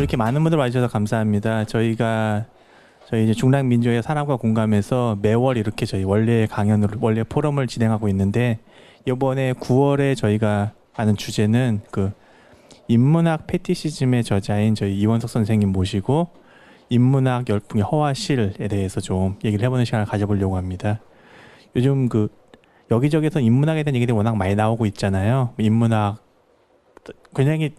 이렇게 많은 분들 와주셔서 감사합니다. 저희 이제 중랑민주의 사랑과 공감에서 매월 이렇게 저희 원래 원래 포럼을 진행하고 있는데, 이번에 9월에 저희가 하는 주제는 그 인문학 패티시즘의 저자인 저희 이원석 선생님 모시고 인문학 열풍의 허와 실에 대해서 좀 얘기를 해보는 시간을 가져보려고 합니다. 요즘 그 여기저기서 인문학에 대한 얘기들이 워낙 많이 나오고 있잖아요. 인문학 굉장히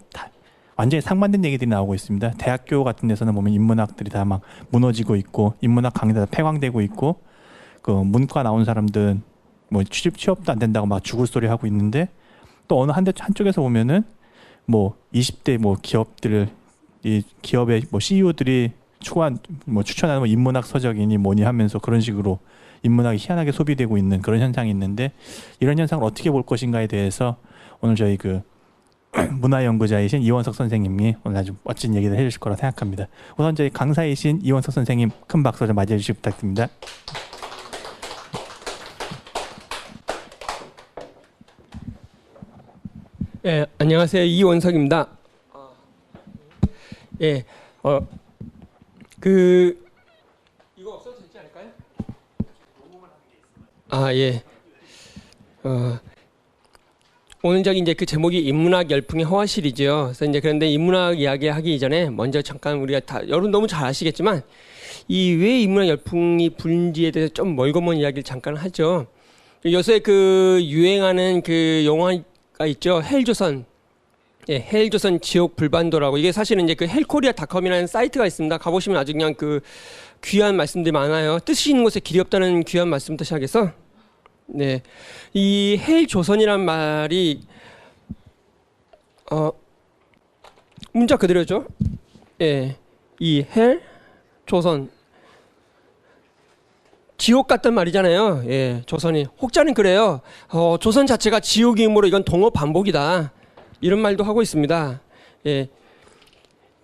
완전히 상반된 얘기들이 나오고 있습니다. 대학교 같은 데서는 보면 인문학들이 다 막 무너지고 있고, 인문학 강의가 다 폐광되고 있고, 그 문과 나온 사람들 뭐 취업도 안 된다고 막 죽을 소리 하고 있는데, 또 어느 한쪽에서 보면은 뭐 20대 뭐 기업들, 이 기업의 뭐 CEO들이 추천하는 뭐 인문학 서적이니 뭐니 하면서 그런 식으로 인문학이 희한하게 소비되고 있는 그런 현상이 있는데, 이런 현상을 어떻게 볼 것인가에 대해서 오늘 저희 그 문화연구자이신 이원석 선생님이 오늘 아주 멋진 얘기를 해주실 거라 생각합니다. 우선 저희 강사이신 이원석 선생님 큰 박수 좀 맞이해 주시기 부탁드립니다. 예, 안녕하세요. 이원석입니다. 예, 이거 없어도 되지 않을까요? 아, 예. 오늘 이제 그 제목이 인문학 열풍의 허와실이죠. 그래서 이제 그런데 인문학 이야기하기 전에 먼저 잠깐 우리가 여러분 너무 잘 아시겠지만 이 왜 인문학 열풍이 불는지에 대해서 좀 멀거먼 이야기를 잠깐 하죠. 요새 그 유행하는 그 영화가 있죠. 헬조선. 예, 헬조선 지옥 불반도라고. 이게 사실은 이제 그 헬코리아닷컴이라는 사이트가 있습니다. 가보시면 아주 그냥 그 귀한 말씀들이 많아요. 뜻이 있는 곳에 길이 없다는 귀한 말씀부터 시작해서, 네, 이 헬조선이란 말이 문자 그대로죠. 예, 이 헬조선 지옥 같단 말이잖아요. 예, 조선이 혹자는 그래요. 조선 자체가 지옥이므로 이건 동업 반복이다. 이런 말도 하고 있습니다. 예,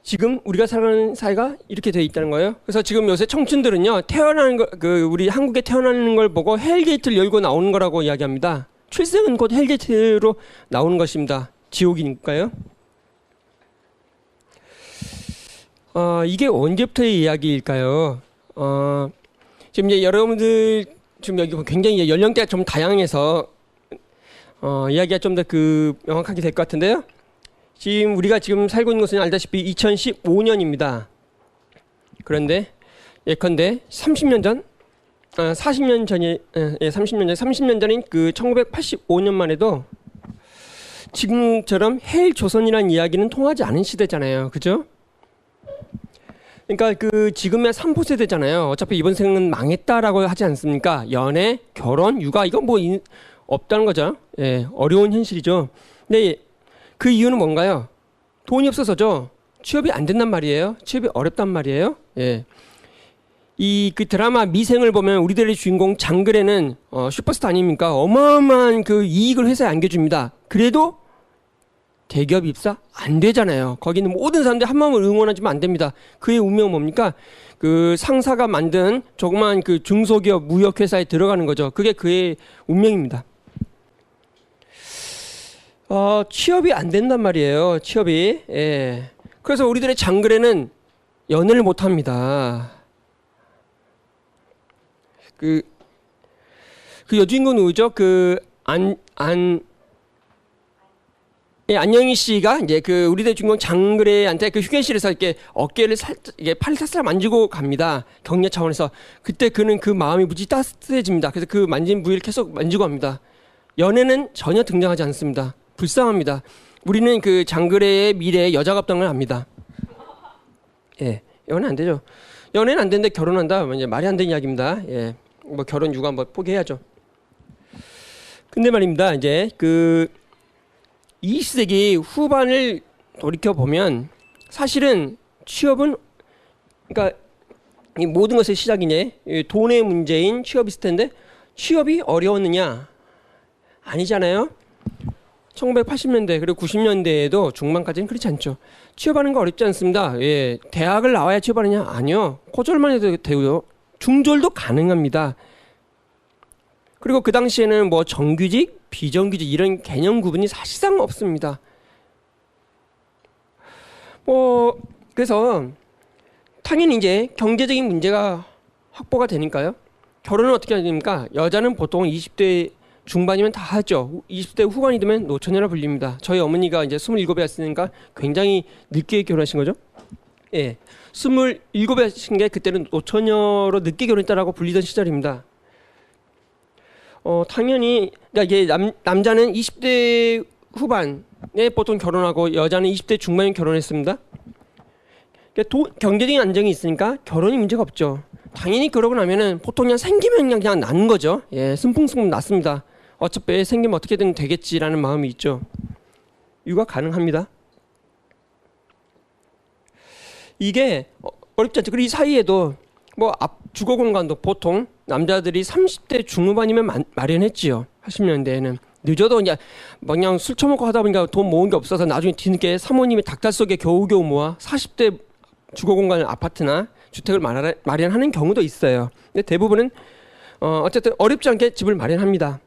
지금 우리가 살아가는 사회가 이렇게 돼 있다는 거예요. 그래서 지금 요새 청춘들은요, 태어나는 거, 우리 한국에 태어나는 걸 보고 헬게이트를 열고 나오는 거라고 이야기합니다. 출생은 곧 헬게이트로 나오는 것입니다. 지옥이니까요. 이게 언제부터의 이야기일까요? 지금 이제 여러분들 지금 여기 굉장히 연령대가 좀 다양해서 이야기가 좀 더 명확하게 될 것 같은데요. 지금 우리가 지금 살고 있는 것은 알다시피 2015년입니다. 그런데 예컨대 30년 전, 40년 전이, 30년 전인 그 1985년만 해도 지금처럼 헬조선이라는 이야기는 통하지 않은 시대잖아요. 그죠? 그러니까 지금의 3포 세대잖아요. 어차피 이번 생은 망했다라고 하지 않습니까? 연애, 결혼, 육아, 이건 뭐 없다는 거죠. 예, 어려운 현실이죠. 근데 그 이유는 뭔가요? 돈이 없어서죠. 취업이 안 된단 말이에요. 취업이 어렵단 말이에요. 예. 그 드라마 미생을 보면 우리들의 주인공 장그래는 슈퍼스타 아닙니까? 어마어마한 그 이익을 회사에 안겨줍니다. 그래도 대기업 입사 안 되잖아요. 거기는 모든 사람들이 한 마음을 응원하지만 안 됩니다. 그의 운명은 뭡니까? 그 상사가 만든 조그만 그 중소기업 무역회사에 들어가는 거죠. 그게 그의 운명입니다. 취업이 안 된단 말이에요. 취업이. 예. 그래서 우리들의 장그래는 연애를 못 합니다. 그 여주인공 누구죠? 안영희 씨가 이제 우리들의 주인공 장그래한테 휴게실에서 이렇게 어깨를 살짝, 이게 팔을 살짝 만지고 갑니다. 격려 차원에서. 그때 그는 그 마음이 무지 따뜻해집니다. 그래서 그 만진 부위를 계속 만지고 합니다. 연애는 전혀 등장하지 않습니다. 불쌍합니다. 우리는 그 장그래의 미래에 여자가 없다는 걸 압니다. 예, 연애 안 되죠. 연애는 안 되는데 결혼한다? 이제 말이 안 되는 이야기입니다. 예, 뭐 결혼 육아 뭐 포기해야죠. 근데 말입니다. 이제 20세기 후반을 돌이켜 보면 사실은 취업은, 그러니까 이 모든 것의 시작이냐, 돈의 문제인 취업이 있을 텐데 취업이 어려웠느냐? 아니잖아요. 1980년대 그리고 90년대에도 중반까지는 그렇지 않죠. 취업하는 거 어렵지 않습니다. 예, 대학을 나와야 취업하느냐? 아니요. 고졸만 해도 되고요. 중졸도 가능합니다. 그리고 그 당시에는 뭐 정규직, 비정규직 이런 개념 구분이 사실상 없습니다. 뭐 그래서 당연히 이제 경제적인 문제가 확보가 되니까요. 결혼은 어떻게 해야 됩니까? 여자는 보통 20대 중반이면 다 하죠. 20대 후반이 되면 노처녀라 불립니다. 저희 어머니가 이제 27에 했으니까 굉장히 늦게 결혼하신 거죠. 예. 27에 하신 게 그때는 노처녀로 늦게 결혼했다라고 불리던 시절입니다. 당연히 그러니까 이게 남자는 20대 후반에 보통 결혼하고 여자는 20대 중반에 결혼했습니다. 그러니까 경제적인 안정이 있으니까 결혼이 문제가 없죠. 당연히 그러고 나면은 보통 그냥 생기면 그냥 나는 거죠. 예, 순풍순풍 났습니다. 어차피 생기면 어떻게든 되겠지라는 마음이 있죠. 육아 가능합니다. 이게 어렵지 않죠. 그리고 이 사이에도 뭐 앞 주거 공간도 보통 남자들이 30대 중후반이면 마련했지요. 80년대에는 늦어도 그냥 술 처먹고 하다 보니까 돈 모은 게 없어서 나중에 뒤늦게 사모님의 닥달 속에 겨우겨우 모아 40대 주거 공간을 아파트나 주택을 마련하는 경우도 있어요. 근데 대부분은 어쨌든 어렵지 않게 집을 마련합니다.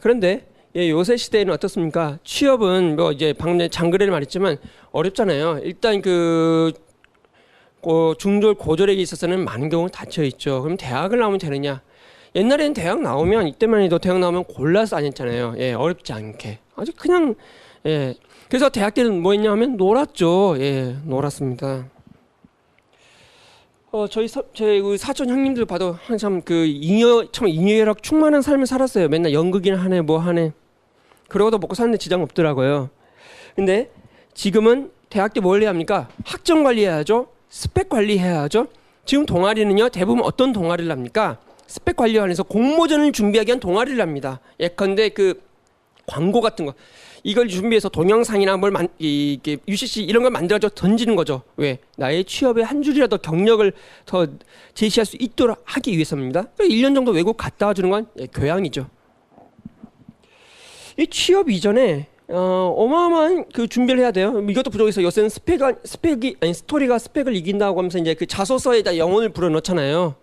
그런데 요새 시대에는 어떻습니까? 취업은 뭐 이제 방금 전에 장거래를 말했지만 어렵잖아요. 일단 중졸 고졸에게 있어서는 많은 경우 닫혀 있죠. 그럼 대학을 나오면 되느냐? 옛날에는 대학 나오면 이때만 해도 대학 나오면 골라서 다녔잖아요. 예, 어렵지 않게 아주 그냥 예. 그래서 대학 때는 뭐 했냐면 놀았죠. 예, 놀았습니다. 저희 사촌 형님들 봐도 한참 참 잉여력 충만한 삶을 살았어요. 맨날 연극이나 하네 뭐 하네. 그러고도 먹고 사는데 지장 없더라고요. 근데 지금은 대학 때 뭘 해야 합니까? 학점 관리해야죠. 스펙 관리해야죠. 지금 동아리는요 대부분 어떤 동아리를 합니까? 스펙 관리 관해서 공모전을 준비하기 위한 동아리를 합니다. 예컨대 광고 같은 거 이걸 준비해서 동영상이나 이게 UCC 이런 걸 만들어서 던지는 거죠. 왜? 나의 취업에 한 줄이라도 경력을 더 제시할 수 있도록 하기 위해서입니다. 1년 정도 외국 갔다 와주는 건 교양이죠. 이 취업 이전에 어마어마한 준비를 해야 돼요. 이것도 부족해서 요새는 스토리가 스펙을 이긴다고 하면서 이제 자소서에다 영혼을 불어넣잖아요.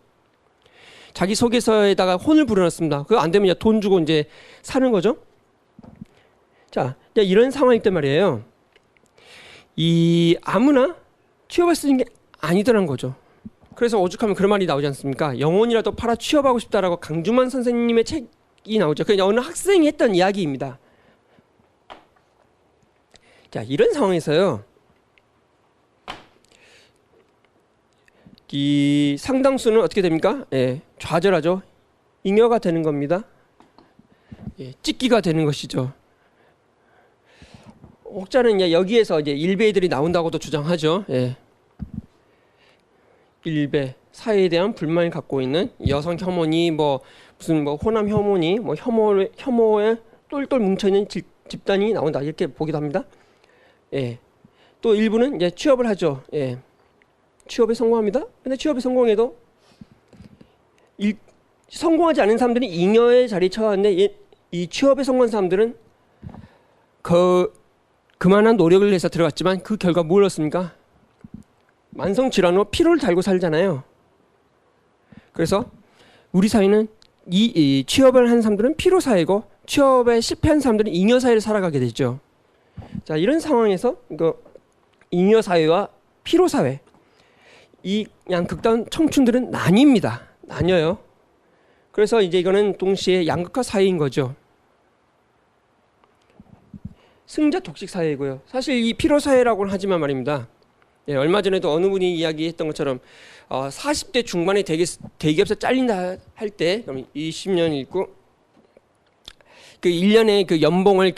자기 소개서에다가 혼을 불어넣습니다. 그거 안 되면 이제 돈 주고 이제 사는 거죠. 자, 이런 상황일 때 말이에요. 아무나 취업할 수 있는 게 아니더란 거죠. 그래서 오죽하면 그런 말이 나오지 않습니까? 영혼이라도 팔아 취업하고 싶다라고 강주만 선생님의 책이 나오죠. 그냥 어느 학생이 했던 이야기입니다. 자, 이런 상황에서요. 이 상당수는 어떻게 됩니까? 예, 좌절하죠. 잉여가 되는 겁니다. 예, 찍기가 되는 것이죠. 혹자는 여기에서 이제 일베들이 나온다고도 주장하죠. 예. 일베 사회에 대한 불만을 갖고 있는 여성 혐오니 무슨 호남 혐오니 혐오에 똘똘 뭉쳐 있는 집단이 나온다 이렇게 보기도 합니다. 예. 또 일부는 이제 취업을 하죠. 예. 취업에 성공합니다. 근데 취업에 성공해도 성공하지 않은 사람들이 잉여의 자리에 처하는데 이 취업에 성공한 사람들은 그만한 노력을 해서 들어갔지만 그 결과 뭘 얻습니까? 만성 질환으로 피로를 달고 살잖아요. 그래서 우리 사회는 이 취업을 한 사람들은 피로 사회고 취업에 실패한 사람들은 잉여 사회를 살아가게 되죠. 자, 이런 상황에서 잉여 사회와 피로 사회 이 양극단 청춘들은 나뉩니다. 그래서 이제 이거는 동시에 양극화 사회인 거죠. 승자 독식 사회이고요. 사실 이 피로 사회라고는 하지만 말입니다. 예, 얼마 전에도 어느 분이 이야기했던 것처럼 40대 중반에 대기업에서 잘린다 할 때 그럼 20년 있고 1년에 연봉을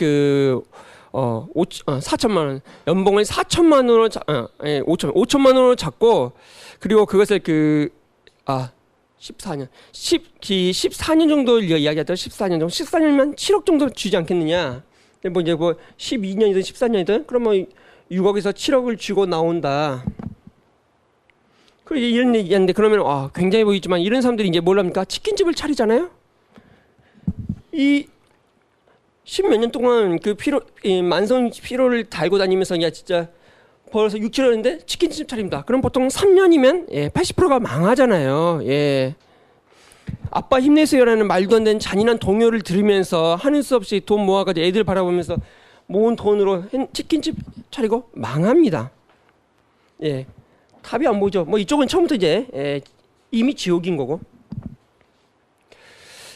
4천만 원 연봉을 4천만 원으로 5천만 원으로 잡고 그리고 그것을 14년 정도 이야기하더라도 14년이면 7억 정도 주지 않겠느냐. 이제 12년이든 14년이든 그러면 6억에서 7억을 주고 나온다. 그리고 이런 얘기하는데 그러면 굉장히 보이지만 이런 사람들이 이제 뭘 합니까? 치킨집을 차리잖아요. 이 10몇 년 동안 만성 피로를 달고 다니면서 진짜 벌어서 6, 7억인데 치킨집 차립니다. 그럼 보통 3년이면 80%가 망하잖아요. 예. 아빠 힘내세요라는 말도 안 되는 잔인한 동요를 들으면서 하는 수 없이 돈 모아가지고 애들 바라보면서 모은 돈으로 치킨집 차리고 망합니다. 예, 답이 안 보이죠. 뭐 이쪽은 처음부터 이제 이미 지옥인 거고.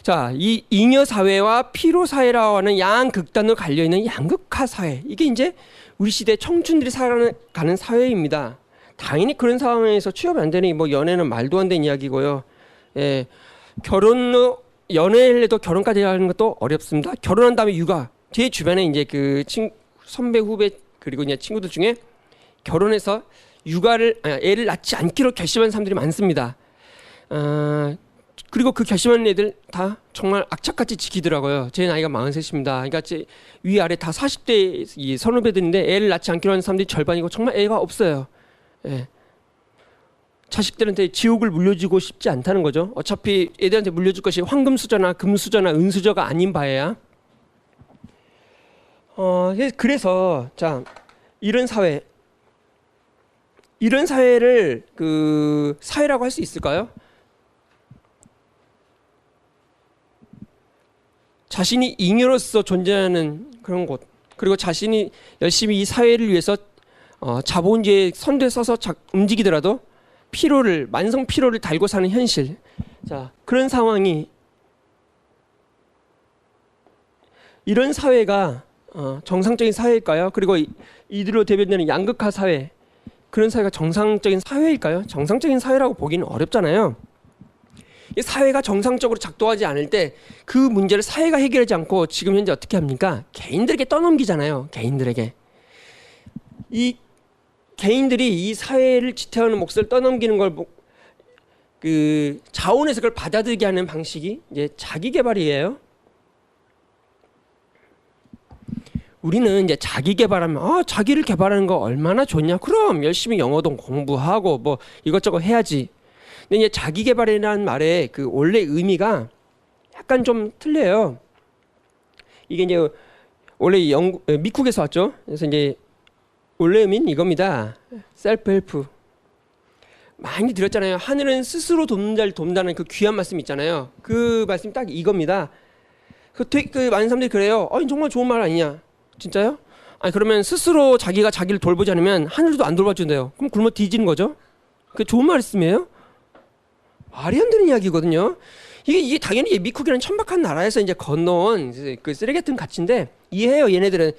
자, 이 잉여 사회와 피로 사회라고 하는 양극단으로 갈려 있는 양극화 사회. 이게 이제 우리 시대 청춘들이 살아가는 사회입니다. 당연히 그런 상황에서 취업이 안 되니 뭐 연애는 말도 안 되는 이야기고요. 예, 연애를 해도 결혼까지 하는 것도 어렵습니다. 결혼한 다음에 육아. 제 주변에 이제 그 선배 후배 그리고 이제 친구들 중에 결혼해서 애를 낳지 않기로 결심한 사람들이 많습니다. 그리고 그 결심한 애들 다 정말 악착같이 지키더라고요. 제 나이가 43입니다. 그러니까 제 위아래 다 40대 이 선후배들인데 애를 낳지 않기로 하는 사람들이 절반이고 정말 애가 없어요. 예. 자식들한테 지옥을 물려주고 싶지 않다는 거죠. 어차피 애들한테 물려줄 것이 황금수저나 금수저나 은수저가 아닌 바에야. 그래서 자 이런 사회를 그 사회라고 할 수 있을까요? 자신이 잉여로서 존재하는 그런 곳, 그리고 자신이 열심히 이 사회를 위해서 자본주의의 선두에 서서 움직이더라도 만성 피로를 달고 사는 현실. 자, 그런 상황이 이런 사회가 정상적인 사회일까요? 그리고 이들로 대변되는 양극화 사회, 그런 사회가 정상적인 사회일까요? 정상적인 사회라고 보기는 어렵잖아요. 이 사회가 정상적으로 작동하지 않을 때 그 문제를 사회가 해결하지 않고 지금 현재 어떻게 합니까? 개인들에게 떠넘기잖아요. 개인들에게. 이 개인들이 이 사회를 지탱하는 몫을 떠넘기는 걸 그 자원에서 그걸 받아들이게 하는 방식이 이제 자기 개발이에요. 우리는 이제 자기 개발하면 자기를 개발하는 거 얼마나 좋냐? 그럼 열심히 영어도 공부하고 뭐 이것저것 해야지. 근데 이제 자기 개발이라는 말의 그 원래 의미가 약간 좀 틀려요. 이게 이제 원래 미국에서 왔죠. 그래서 이제 원래 의미는 이겁니다. 셀프 헬프. 많이 들었잖아요. 하늘은 스스로 돕는 자를 돕는다는 그 귀한 말씀 있잖아요. 그 말씀이 딱 이겁니다. 그 많은 사람들이 그래요. 정말 좋은 말 아니냐? 진짜요? 아니 그러면 스스로 자기가 자기를 돌보지 않으면 하늘도 안 돌봐준대요. 그럼 굶어 뒤지는 거죠? 그 좋은 말씀이에요? 말이 안 되는 이야기거든요. 이게 당연히 미국이라는 천박한 나라에서 이제 건너온 그 쓰레기 같은 가치인데 이해해요. 얘네들은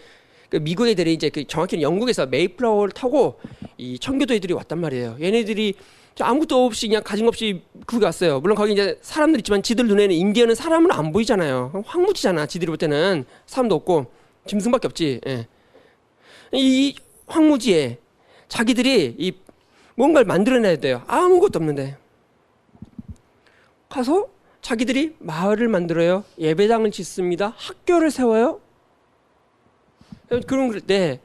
그 미국 애들이 이제 정확히는 영국에서 메이플라워를 타고 이 청교도 애들이 왔단 말이에요. 얘네들이 아무것도 없이 그냥 가진 것 없이 거기 왔어요. 물론 거기 이제 사람들 있지만 지들 눈에는 인디언은 사람은 안 보이잖아요. 황무지잖아. 지들이 볼 때는 사람도 없고 짐승밖에 없지. 예. 이 황무지에 자기들이 이 뭔가를 만들어내야 돼요. 아무것도 없는데 가서 자기들이 마을을 만들어요. 예배당을 짓습니다. 학교를 세워요. 그럴 때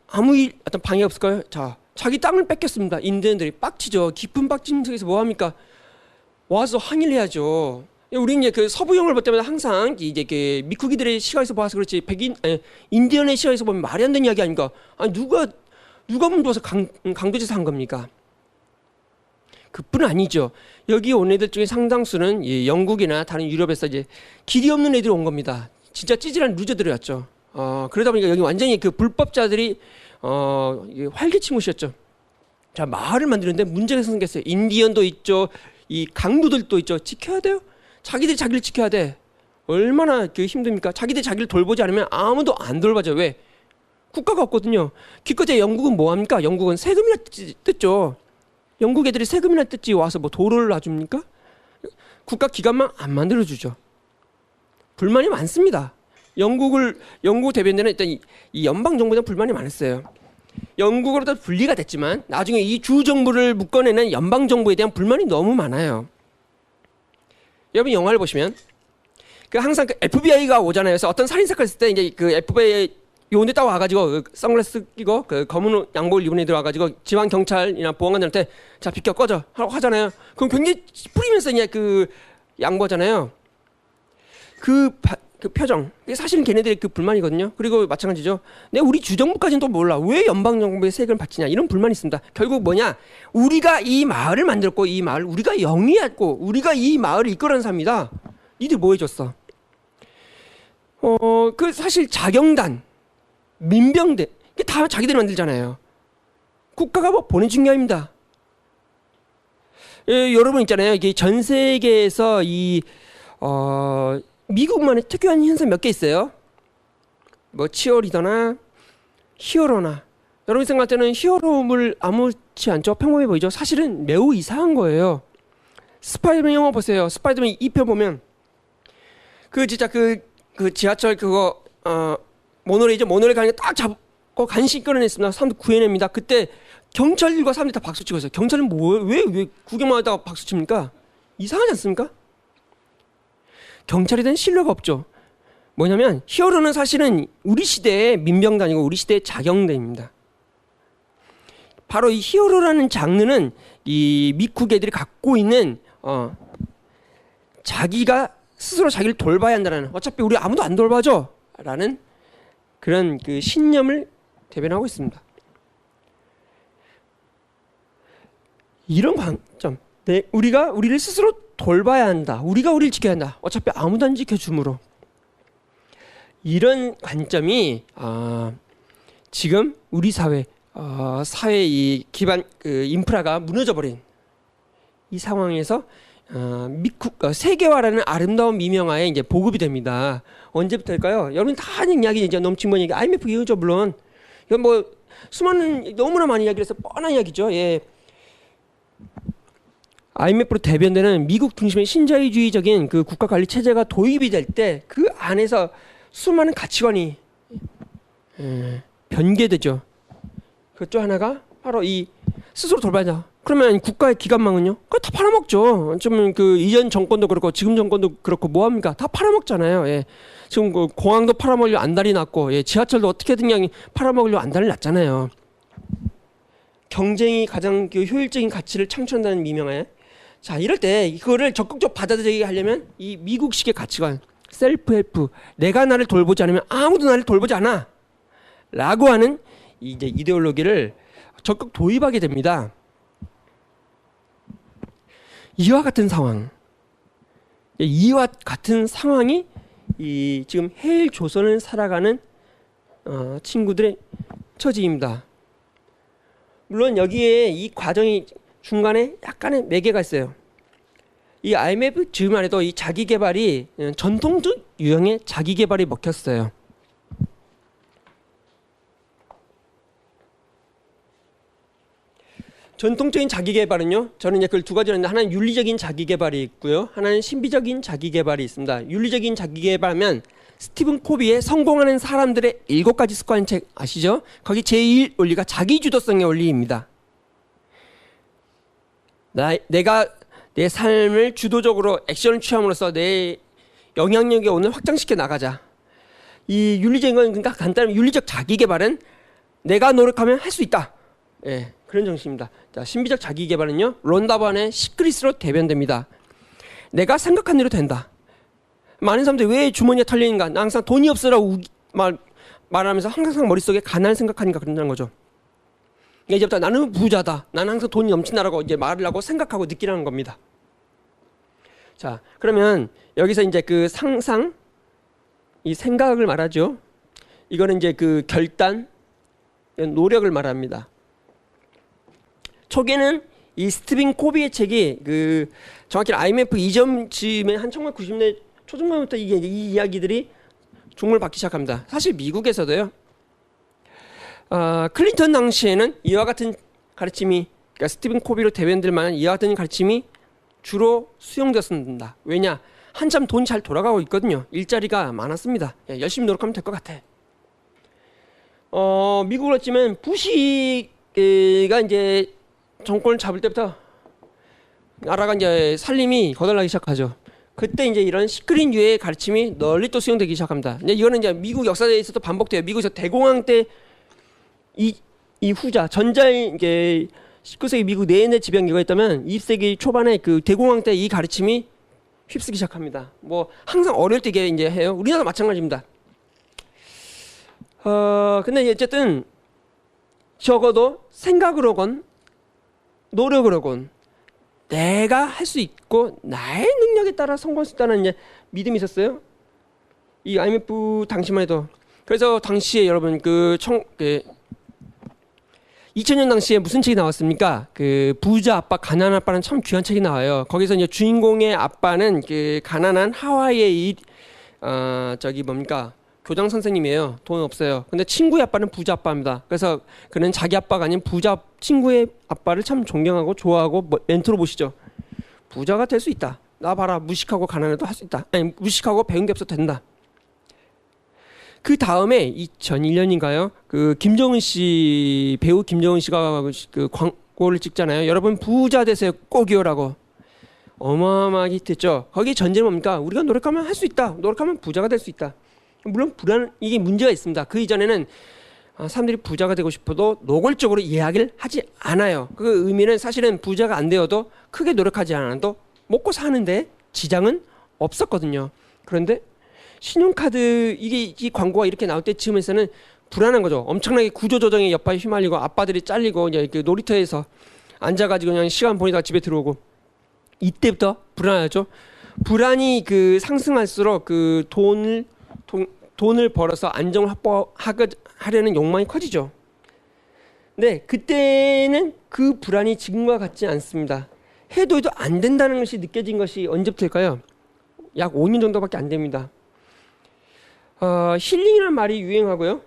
아무 어떤 방해 없을까요? 자, 자기 땅을 뺏겼습니다. 인디언들이 빡치죠. 깊은 빡친 속에서 뭐 합니까? 와서 항의를 해야죠. 우리는 이제 그 서부 영화를 볼 때마다 항상 이제 그 미국이들의 시각에서 봐서 그렇지 인디언의 시각에서 보면 말이 안 되는 이야기 아닙니까? 아니 누가 문도와서 강도짓을 한 겁니까? 그뿐은 아니죠. 여기 온 애들 중에 상당수는 영국이나 다른 유럽에서 이제 길이 없는 애들이 온 겁니다. 진짜 찌질한 루저들이었죠. 그러다 보니까 여기 완전히 그 불법자들이 활개친 곳이었죠. 자, 마을을 만드는데 문제가 생겼어요. 인디언도 있죠. 이 강도들도 있죠. 지켜야 돼요. 자기들이 자기를 지켜야 돼. 얼마나 힘듭니까? 자기들이 자기를 돌보지 않으면 아무도 안 돌봐줘. 왜? 국가가 없거든요. 기껏해 영국은 뭐 합니까? 영국은 세금이나 뜯죠. 영국 애들이 세금이나 뜯지 와서 뭐 도로를 놔줍니까? 국가 기관만 안 만들어주죠. 불만이 많습니다. 영국 대변인은 일단 이 연방 정부에 대한 불만이 많았어요. 영국으로도 분리가 됐지만 나중에 이 주 정부를 묶어내는 연방 정부에 대한 불만이 너무 많아요. 여러분 영화를 보시면 그 항상 그 FBI가 오잖아요. 그래서 어떤 살인 사건 있을 때 이제 그 FBI 요원들 딱 와가지고 그 선글라스 끼고 그 검은 양복을 입은 애들 와가지고 지방 경찰이나 보안관들한테 자 비켜 꺼져 하라고 하잖아요. 그럼 굉장히 뿌리면서 그냥 그 양보하잖아요. 그 표정, 이게 사실은 걔네들의 그 불만이거든요. 그리고 마찬가지죠. 우리 주정부까지는 또 몰라. 왜 연방정부의 세금을 받치냐. 이런 불만이 있습니다. 결국 뭐냐. 우리가 이 마을을 만들었고 이 마을 우리가 영위했고 우리가 이 마을을 이끌어낸 사람이다. 니들 뭐 해줬어? 그 사실 자경단, 민병대 이게 다 자기들이 만들잖아요. 국가가 뭐 보내준 게 아닙니다. 여러분 있잖아요. 이게 전 세계에서 미국만의 특유한 현상 몇 개 있어요. 뭐 치어리더나 히어로나. 여러분 생각할 때는 히어로물 아무렇지 않죠. 평범해 보이죠. 사실은 매우 이상한 거예요. 스파이더맨 영화 보세요. 스파이더맨 2편 보면 진짜 그 지하철 그거 모노레일이죠. 모노레일 가는 게 딱 잡고 간신히 끌어냈습니다. 사람들 구해냅니다. 그때 경찰과 사람들이 다 박수 치고 있어요. 경찰은 왜 구경만 하다가 박수 칩니까? 이상하지 않습니까? 경찰에 대한 신뢰가 없죠. 뭐냐면 히어로는 사실은 우리 시대의 민병단이고 우리 시대의 자경단입니다. 바로 이 히어로라는 장르는 이 미국 애들이 갖고 있는 자기가 스스로 자기를 돌봐야 한다는, 어차피 우리 아무도 안 돌봐줘 라는 그런 그 신념을 대변하고 있습니다. 이런 관점, 우리가 우리를 스스로 돌봐야 한다, 우리가 우리를 지켜야 한다, 어차피 아무도 안 지켜주므로, 이런 관점이 지금 우리 사회 이 기반 그 인프라가 무너져 버린 이 상황에서 세계화라는 아름다운 미명하에 이제 보급이 됩니다. 언제부터일까요? 여러분 다 아는 이야기, 이제 넘친번 얘기, IMF 이후죠. 물론 이건 뭐 수많은 너무나 많은 이야기를 해서 뻔한 이야기죠. 예. IMF로 대변되는 미국 중심의 신자유주의적인 그 국가 관리 체제가 도입이 될 때 그 안에서 수많은 가치관이 변개되죠. 그중 하나가 바로 이 스스로 돌봐야. 그러면 국가의 기관망은요? 그거 다 팔아먹죠. 좀 그 이전 정권도 그렇고 지금 정권도 그렇고 뭐 합니까? 다 팔아먹잖아요. 예. 지금 그 공항도 팔아먹으려 안달이 났고, 예. 지하철도 어떻게든 그냥 팔아먹으려 안달이 났잖아요. 경쟁이 가장 그 효율적인 가치를 창출한다는 미명하에, 자 이럴 때 이거를 적극적으로 받아들이게 하려면 이 미국식의 가치관, 셀프 헬프, 내가 나를 돌보지 않으면 아무도 나를 돌보지 않아 라고 하는 이제 이데올로기를 적극 도입하게 됩니다. 이와 같은 상황이 이 지금 헬 조선을 살아가는 친구들의 처지입니다. 물론 여기에 이 과정이 중간에 약간의 매개가 있어요. 이 IMF 즈음만 해도 이 자기 개발이 전통적 유형의 자기 개발이 먹혔어요. 전통적인 자기 개발은요, 저는 이제 그걸 두 가지로 했는데, 하나는 윤리적인 자기 개발이 있고요, 하나는 신비적인 자기 개발이 있습니다. 윤리적인 자기 개발하면 스티븐 코비의 성공하는 사람들의 7가지 습관 책 아시죠? 거기 제1 원리가 자기 주도성의 원리입니다. 내가 내 삶을 주도적으로 액션을 취함으로써 내 영향력의 오늘 확장시켜 나가자. 이 윤리적인 건 그러니까 간단히 윤리적 자기 개발은 내가 노력하면 할 수 있다. 예, 그런 정신입니다. 자, 신비적 자기 개발은요, 론다반의 시크릿으로 대변됩니다. 내가 생각한 대로 된다. 많은 사람들이 왜 주머니에 털리는가? 나 항상 돈이 없으라고 말하면서 항상 머릿속에 가난을 생각하니까 그런다는 거죠. 이제부터 나는 부자다, 나는 항상 돈이 넘친다라고 이제 말을 하고 생각하고 느끼라는 겁니다. 자, 그러면 여기서 이제 그 상상, 이 생각을 말하죠. 이거는 이제 그 결단, 노력을 말합니다. 초기에는 이 스티븐 코비의 책이 그 정확히 IMF 이전쯤에 한 1990년대 초중반부터 이 이야기들이 중물을 받기 시작합니다. 사실 미국에서도요. 클린턴 당시에는 이와 같은 가르침이, 그러니까 스티븐 코비로 대변될 만한 이와 같은 가르침이 주로 수용되었습니다. 왜냐? 한참 돈이 잘 돌아가고 있거든요. 일자리가 많았습니다. 열심히 노력하면 될 것 같아. 미국으로 치면 부시가 이제 정권을 잡을 때부터 나라가 이제 살림이 거덜나기 시작하죠. 그때 이제 이런 시크릿류의 가르침이 널리 또 수용되기 시작합니다. 이제 이거는 이제 미국 역사에서도 반복돼요. 미국에서 대공황 때 이 후자 전자의 이제 19세기 미국 내내 지병기가 있다면 20세기 초반에 그 대공황 때 이 가르침이 휩쓰기 시작합니다. 뭐 항상 어릴 때 이제 해요. 우리나라 마찬가지입니다. 근데 어쨌든 적어도 생각으로건 노력으로건 내가 할 수 있고 나의 능력에 따라 성공할 수 있다는 이제 믿음이 있었어요. 이 IMF 당시만 해도 그래서 당시에 여러분 2000년 당시에 무슨 책이 나왔습니까? 그 부자 아빠, 가난한 아빠는 참 귀한 책이 나와요. 거기서 이제 주인공의 아빠는 그 가난한 하와이의 저기 뭡니까? 교장 선생님이에요. 돈 없어요. 근데 친구의 아빠는 부자 아빠입니다. 그래서 그는 자기 아빠가 아닌 부자 친구의 아빠를 참 존경하고 좋아하고 멘토로 보시죠. 부자가 될 수 있다. 나 봐라. 무식하고 가난해도 할 수 있다. 아니, 무식하고 배운 게 없어도 된다. 그 다음에 2001년인가요? 그 김정은 씨 배우 김정은 씨가 그 광고를 찍잖아요. 여러분 부자 되세요. 꼭이요라고. 어마어마하게 히트했죠. 거기 전제는 뭡니까? 우리가 노력하면 할 수 있다. 노력하면 부자가 될 수 있다. 물론 이게 문제가 있습니다. 그 이전에는 사람들이 부자가 되고 싶어도 노골적으로 이야기를 하지 않아요. 그 의미는 사실은 부자가 안 되어도 크게 노력하지 않아도 먹고 사는데 지장은 없었거든요. 그런데 신용카드 이 광고가 이렇게 나올 때쯤에서는 불안한 거죠. 엄청나게 구조조정의 여파에 휘말리고 아빠들이 잘리고 이제 그 놀이터에서 앉아가지고 그냥 시간 보내다가 집에 들어오고 이때부터 불안하죠. 불안이 그 상승할수록 그 돈을 벌어서 안정을 확보하려는 욕망이 커지죠. 네, 그때는 그 불안이 지금과 같지 않습니다. 해도 안 된다는 것이 느껴진 것이 언제부터일까요? 약 5년 정도밖에 안 됩니다. 힐링이라는 말이 유행하고요.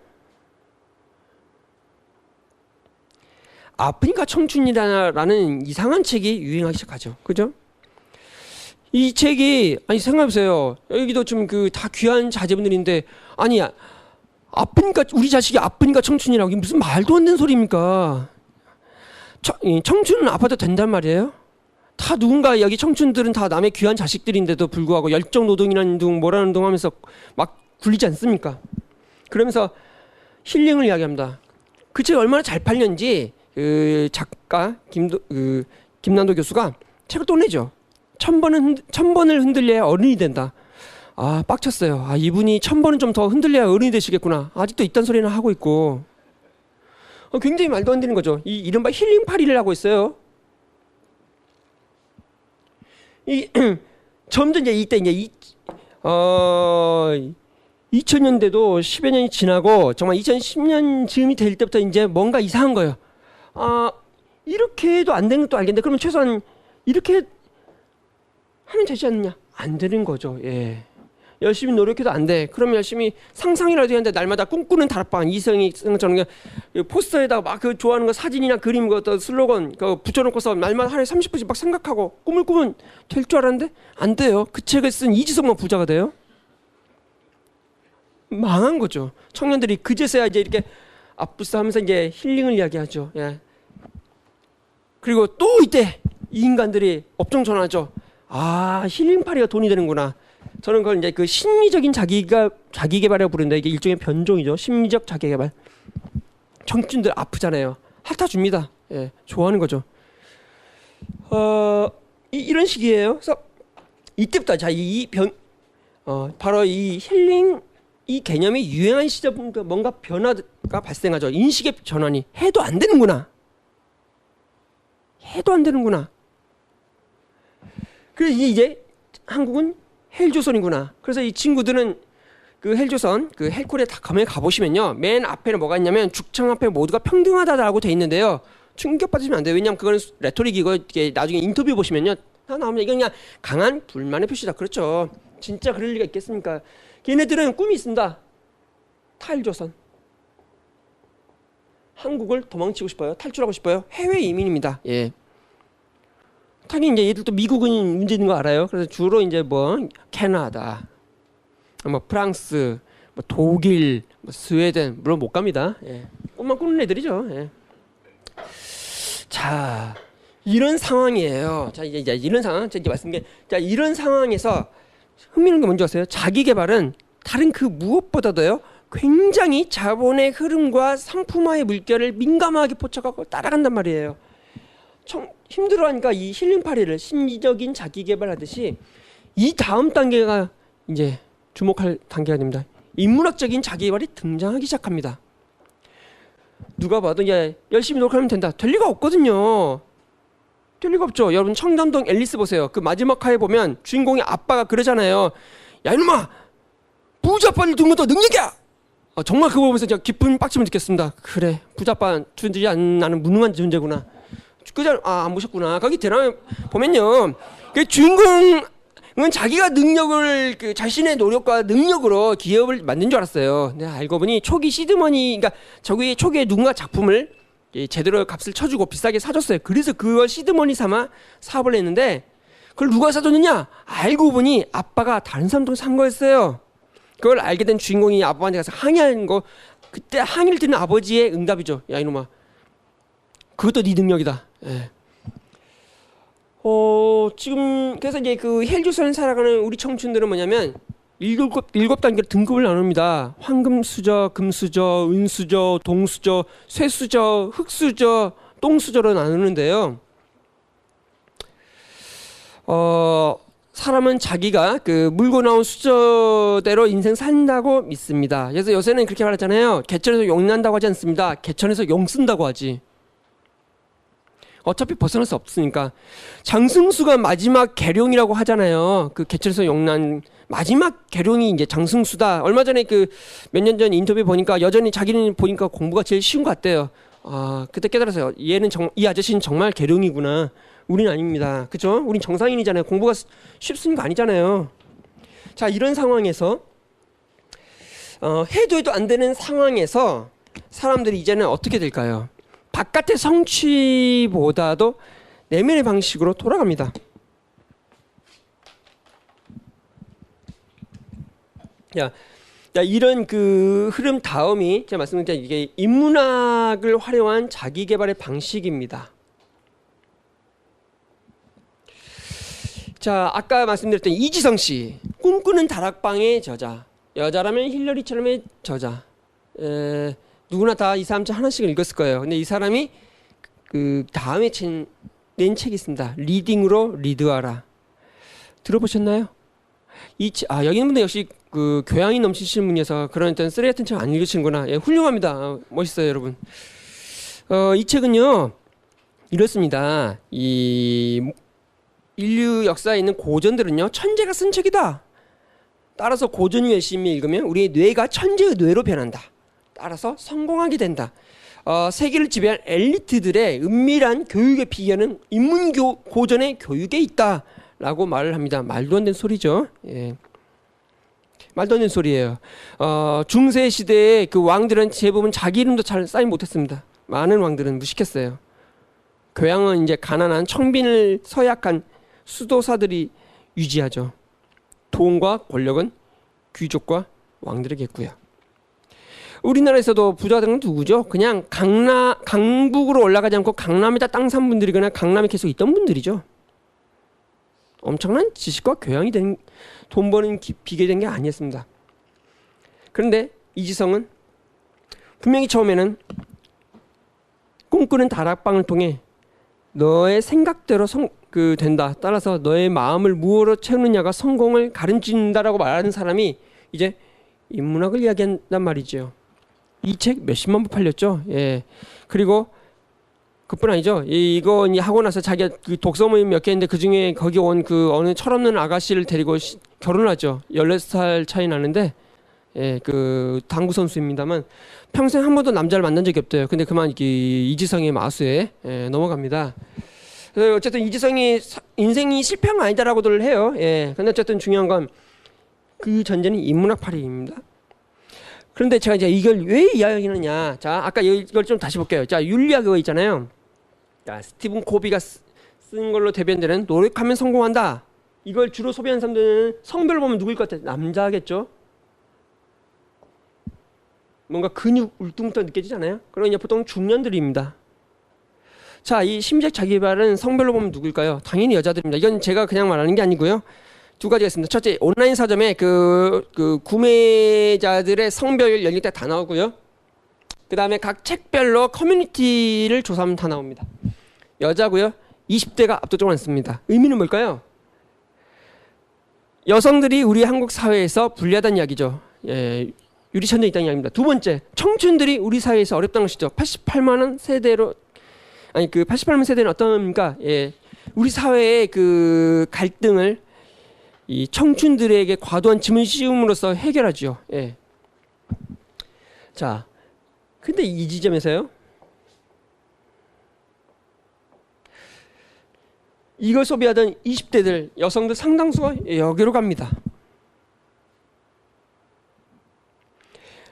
아프니까 청춘이라는 이상한 책이 유행하기 시작하죠. 그죠? 이 책이 아니 생각해보세요. 여기도 좀 그 다 귀한 자제분들인데 아니 아프니까 우리 자식이 아프니까 청춘이라고 이게 무슨 말도 안 되는 소리입니까? 청춘은 아파도 된단 말이에요? 다 누군가 여기 청춘들은 다 남의 귀한 자식들인데도 불구하고 열정 노동이라는 둥 뭐라는 둥 하면서 막 굴리지 않습니까? 그러면서 힐링을 이야기합니다. 그 책 얼마나 잘 팔렸는지 그 작가 김난도 교수가 책을 또 내죠. 1000번을 흔들려야 어른이 된다. 아 빡쳤어요. 아 이분이 1000번은 좀 더 흔들려야 어른이 되시겠구나. 아직도 이딴 소리나 하고 있고 굉장히 말도 안 되는 거죠. 이 이른바 힐링 파리를 하고 있어요. 점점 이제 이때 2000년대도 10여 년이 지나고 정말 2010년 즈음이 될 때부터 이제 뭔가 이상한 거예요. 이렇게 해도 안 되는 것도 알겠는데 그러면 최소한 이렇게 하면 되지 않느냐? 안 되는 거죠. 예. 열심히 노력해도 안 돼. 그럼 열심히 상상이라도 하는데 날마다 꿈꾸는 다락방 이성이 저는 포스터에다가 막 그 좋아하는 거 사진이나 그림 그 슬로건 그 붙여놓고서 날마다 하루에 30분씩 막 생각하고 꿈을 꾸면 될 줄 알았는데 안 돼요. 그 책을 쓴 이지성만 부자가 돼요? 망한 거죠. 청년들이 그제서야 이제 이렇게 앞부싸하면서 이제 힐링을 이야기하죠. 예. 그리고 또 이때 이 인간들이 업종 전환하죠. 힐링파리가 돈이 되는구나. 저는 그걸 이제 그 심리적인 자기개발이라고 부르는데 이게 일종의 변종이죠. 심리적 자기개발. 청춘들 아프잖아요. 핥아줍니다. 예, 좋아하는 거죠. 이런 식이에요. 그래서 이때부터 바로 이 힐링 이 개념이 유행한 시점부터 뭔가 변화가 발생하죠. 인식의 전환이 해도 안 되는구나. 그래서 이제 한국은 헬조선이구나. 그래서 이 친구들은 그 헬조선 그 헬콜에 가보시면요. 맨 앞에는 뭐가 있냐면 죽창 앞에 모두가 평등하다라고 돼 있는데요. 충격받으시면 안 돼요. 왜냐하면 그건 레토릭이고 이게 나중에 인터뷰 보시면요. 다 나오면 이건 그냥 강한 불만의 표시다. 그렇죠. 진짜 그럴 리가 있겠습니까? 걔네들은 꿈이 있습니다. 탈조선. 한국을 도망치고 싶어요. 탈출하고 싶어요. 해외 이민입니다. 예. 당연히 이제 얘들도 미국은 문제 있는 거 알아요. 그래서 주로 이제 뭐 캐나다, 뭐 프랑스, 뭐 독일, 뭐 스웨덴 물론 못 갑니다. 예. 꿈만 꾸는 애들이죠. 예. 자, 이런 상황이에요. 자, 이제 이런 상황, 제가 말씀드린 게, 자, 이런 상황에서 흥미로운 게 뭔지 아세요? 자기 개발은 다른 그 무엇보다도요. 굉장히 자본의 흐름과 상품화의 물결을 민감하게 포착하고 따라간단 말이에요. 힘들어하니까 이 힐링파리를 심리적인 자기 개발하듯이 이 다음 단계가 이제 주목할 단계가 됩니다. 인문학적인 자기 개발이 등장하기 시작합니다. 누가 봐도 이제 열심히 노력하면 된다. 될 리가 없거든요. 될 리가 없죠. 여러분 청담동 앨리스 보세요. 그 마지막 화에 보면 주인공의 아빠가 그러잖아요. 야 이놈아, 부자빠를 둔 것도 능력이야. 정말 그거 보면서 제가 깊은 빡침을 느꼈습니다. 그래, 부자빠 주지 않는 나는 무능한 존재구나. 그자 안 보셨구나. 거기 드라마 보면요, 그 주인공은 자기가 능력을 그 자신의 노력과 능력으로 기업을 만든 줄 알았어요. 근데 알고 보니 초기 시드머니, 그러니까 저기 초기에 누군가 작품을 제대로 값을 쳐주고 비싸게 사줬어요. 그래서 그걸 시드머니 삼아 사업을 했는데 그걸 누가 사줬느냐? 알고 보니 아빠가 다른 사람도 산 거였어요. 그걸 알게 된 주인공이 아빠한테 가서 항의하는 거, 그때 항의를 듣는 아버지의 응답이죠. 야 이놈아, 그것도 네 능력이다. 예. 지금 그래서 이제 그 헬조선을 살아가는 우리 청춘들은 뭐냐면 일곱 단계로 등급을 나눕니다. 황금수저, 금수저, 은수저, 동수저, 쇠수저, 흙수저, 똥수저로 나누는데요. 사람은 자기가 그 물고 나온 수저대로 인생 산다고 믿습니다. 그래서 요새는 그렇게 말하잖아요. 개천에서 용 난다고 하지 않습니다. 개천에서 용 쓴다고 하지. 어차피 벗어날 수 없으니까. 장승수가 마지막 계룡이라고 하잖아요. 그 개천에서 용난 마지막 계룡이 이제 장승수다. 얼마 전에 그 몇 년 전 인터뷰 보니까 여전히 자기는 보니까 공부가 제일 쉬운 것 같대요. 그때 깨달았어요. 이 아저씨는 정말 계룡이구나. 우린 아닙니다. 그죠? 우린 정상인이잖아요. 공부가 쉽은 거 아니잖아요. 자, 이런 상황에서 해도 안 되는 상황에서 사람들이 이제는 어떻게 될까요? 바깥의 성취보다도 내면의 방식으로 돌아갑니다. 야, 이런 그 흐름 다음이 제가 말씀드린 이게 인문학을 활용한 자기 개발의 방식입니다. 자, 아까 말씀드렸던 이지성 씨, 꿈꾸는 다락방의 저자, 여자라면 힐러리처럼의 저자. 누구나 다 이 사람 책 하나씩 읽었을 거예요. 근데 이 사람이 그 다음에 낸 책이 있습니다. 리딩으로 리드하라. 들어보셨나요? 여기 있는 분들 역시 그 교양이 넘치시는 분이어서 그런 어떤 쓰레기 같은 책 안 읽으시는구나. 예, 훌륭합니다. 멋있어요, 여러분. 이 책은요, 이렇습니다. 이 인류 역사에 있는 고전들은요, 천재가 쓴 책이다. 따라서 고전을 열심히 읽으면 우리의 뇌가 천재의 뇌로 변한다. 따라서 성공하게 된다. 세계를 지배한 엘리트들의 은밀한 교육의 비결은 고전의 교육에 있다라고 말을 합니다. 말도 안 되는 소리죠. 예. 말도 안 되는 소리예요. 중세 시대의 그 왕들은 대부분 자기 이름도 잘 쌓이 못했습니다. 많은 왕들은 무식했어요. 교양은 이제 가난한 청빈을 서약한 수도사들이 유지하죠. 돈과 권력은 귀족과 왕들에게 있고요. 우리나라에서도 부자들은 누구죠? 그냥 강북으로 올라가지 않고 강남에다 땅 산 분들이거나 강남에 계속 있던 분들이죠. 엄청난 지식과 교양이 된, 돈 버는 비결이 된 게 아니었습니다. 그런데 이지성은 분명히 처음에는 꿈꾸는 다락방을 통해 너의 생각대로 된다. 따라서 너의 마음을 무엇으로 채우느냐가 성공을 가르친다라고 말하는 사람이 이제 인문학을 이야기한단 말이죠. 이 책 몇십만 부 팔렸죠. 예. 그리고 그뿐 아니죠. 이거 하고 나서 자기가 그 독서 모임 몇 개 했는데 그 중에 거기 온 그 어느 철없는 아가씨를 데리고 결혼을 하죠. 14살 차이 나는데, 예, 그 당구 선수입니다만 평생 한 번도 남자를 만난 적이 없대요. 근데 그만 이지성의 마수에 넘어갑니다. 그래서 어쨌든 이지성이 인생이 실패한 건 아니다라고들 해요. 예. 근데 어쨌든 중요한 건 그 전제는 인문학파리입니다. 그런데 제가 이제 이걸 왜 이야기하느냐. 자, 아까 이걸 좀 다시 볼게요. 자, 윤리학 그거 있잖아요. 자, 스티븐 코비가 쓴 걸로 대변되는 노력하면 성공한다. 이걸 주로 소비하는 사람들은 성별을 보면 누구일 것 같아요? 남자겠죠? 뭔가 근육 울퉁불퉁 느껴지잖아요. 그럼 이제 보통 중년들입니다. 자, 이 심리적 자기개발은 성별로 보면 누구일까요? 당연히 여자들입니다. 이건 제가 그냥 말하는 게 아니고요. 두 가지가 있습니다. 첫째, 온라인 서점에 그 구매자들의 성별 연령대 다 나오고요. 그 다음에 각 책별로 커뮤니티를 조사하면 다 나옵니다. 여자고요. 20대가 압도적으로 많습니다. 의미는 뭘까요? 여성들이 우리 한국 사회에서 불리하다는 이야기죠. 예, 유리천장이 있다는 이야기입니다. 두 번째, 청춘들이 우리 사회에서 어렵다는 것이죠. 88만 세대는 어떤 겁니까? 예, 우리 사회의 그 갈등을 이 청춘들에게 과도한 짐을 씌움으로써 해결하죠. 예. 자, 근데 이 지점에서요. 이걸 소비하던 20대들 여성들 상당수가 여기로 갑니다.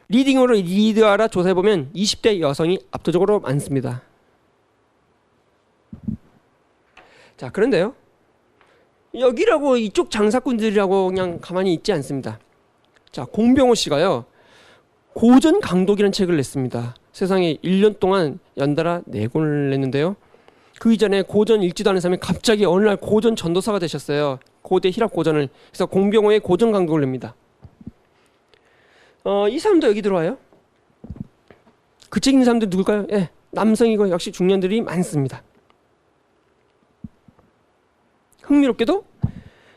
리딩으로 리드하라 조사해보면 20대 여성이 압도적으로 많습니다. 자, 그런데요. 여기라고 이쪽 장사꾼들이라고 그냥 가만히 있지 않습니다. 자, 공병호 씨가요. 고전 강독이라는 책을 냈습니다. 세상에 1년 동안 연달아 4권을 냈는데요. 그 이전에 고전 읽지도 않은 사람이 갑자기 어느 날 고전 전도사가 되셨어요. 고대 히랍 고전을. 그래서 공병호의 고전 강독을 냅니다. 이 사람도 여기 들어와요. 그 책 읽는 사람들 누굴까요? 예, 남성이고 역시 중년들이 많습니다. 흥미롭게도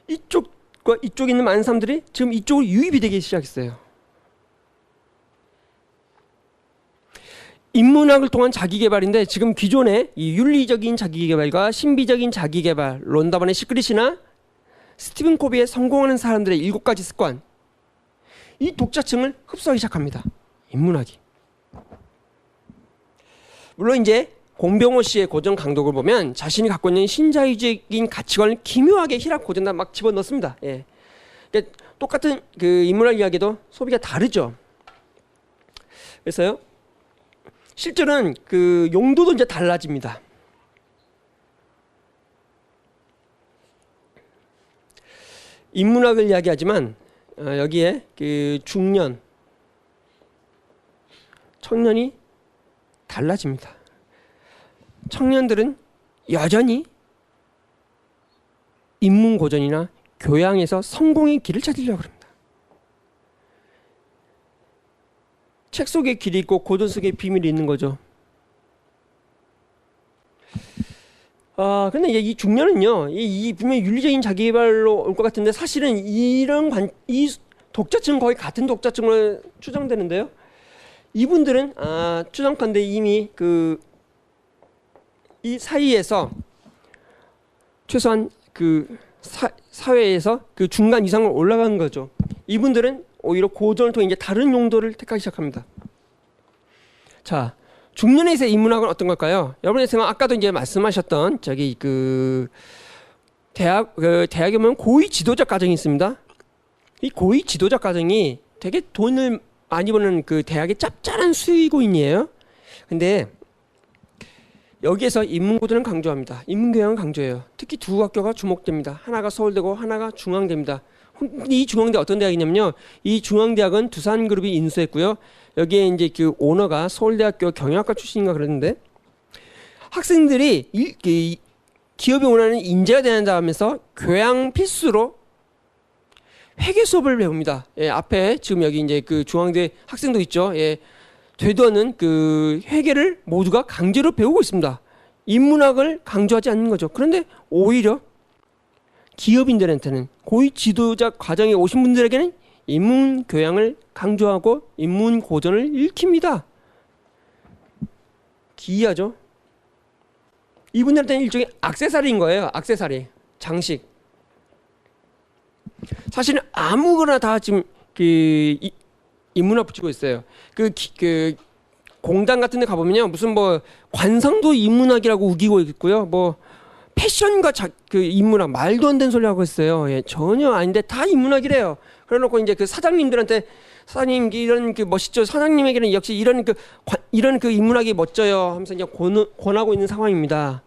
이쪽과 이쪽에 있는 많은 사람들이 지금 이쪽으로 유입이 되기 시작했어요. 인문학을 통한 자기개발인데 지금 기존의 이 윤리적인 자기개발과 신비적인 자기개발, 론다반의 시크릿이나 스티븐 코비의 성공하는 사람들의 7가지 습관, 이 독자층을 흡수하기 시작합니다. 인문학이. 물론 이제 공병호 씨의 고전 강독을 보면 자신이 갖고 있는 신자유적인 가치관을 기묘하게 히랍 고전에다 막 집어넣습니다. 예. 그러니까 똑같은 그 인문학 이야기도 소비가 다르죠. 그래서요. 실제로는 그 용도도 이제 달라집니다. 인문학을 이야기하지만 여기에 그 중년, 청년이 달라집니다. 청년들은 여전히 인문고전이나 교양에서 성공의 길을 찾으려고 합니다. 책 속에 길이 있고 고전 속에 비밀이 있는 거죠. 근데 이 중년은요, 이 분명히 윤리적인 자기개발로 올 것 같은데 사실은 이 독자층은 거의 같은 독자층으로 추정되는데요. 이분들은 추정컨대 이미 이 사이에서 최소한 그 사회에서 그 중간 이상을 올라가는 거죠. 이분들은 오히려 고전을 통해 이제 다른 용도를 택하기 시작합니다. 자, 중년에서의 인문학은 어떤 걸까요? 여러분의 생각 아까도 이제 말씀하셨던 저기 대학에 보면 고위 지도자 과정이 있습니다. 이 고위 지도자 과정이 되게 돈을 많이 버는 그 대학의 짭짤한 수의고인이에요. 근데 여기에서 인문고전을 강조합니다. 인문교양을 강조해요. 특히 두 학교가 주목됩니다. 하나가 서울대고 하나가 중앙대입니다. 이 중앙대 어떤 대학이냐면요. 이 중앙대학은 두산그룹이 인수했고요. 여기에 이제 그 오너가 서울대학교 경영학과 출신인가 그랬는데 학생들이 기업이 원하는 인재가 되는다 하면서 교양 필수로 회계 수업을 배웁니다. 예, 앞에 지금 여기 이제 그 중앙대 학생도 있죠. 예, 되도 않는 그 회계를 모두가 강제로 배우고 있습니다. 인문학을 강조하지 않는 거죠. 그런데 오히려 기업인들한테는 고위 지도자 과정에 오신 분들에게는 인문 교양을 강조하고 인문 고전을 읽힙니다. 기이하죠? 이분들한테는 일종의 액세서리인 거예요. 액세서리, 장식. 사실은 아무거나 다 지금 인문학 붙이고 있어요. 그 공단 같은 데 가보면요. 무슨 뭐 관상도 인문학이라고 우기고 있고요. 뭐 패션과 그 인문학 말도 안 되는 소리 하고 있어요. 예, 전혀 아닌데 다 인문학이래요. 그래놓고 이제 그 사장님들한테 사장님 이런 그 멋있죠. 사장님에게는 역시 이런 그 인문학이 멋져요. 하면서 이제 권하고 있는 상황입니다.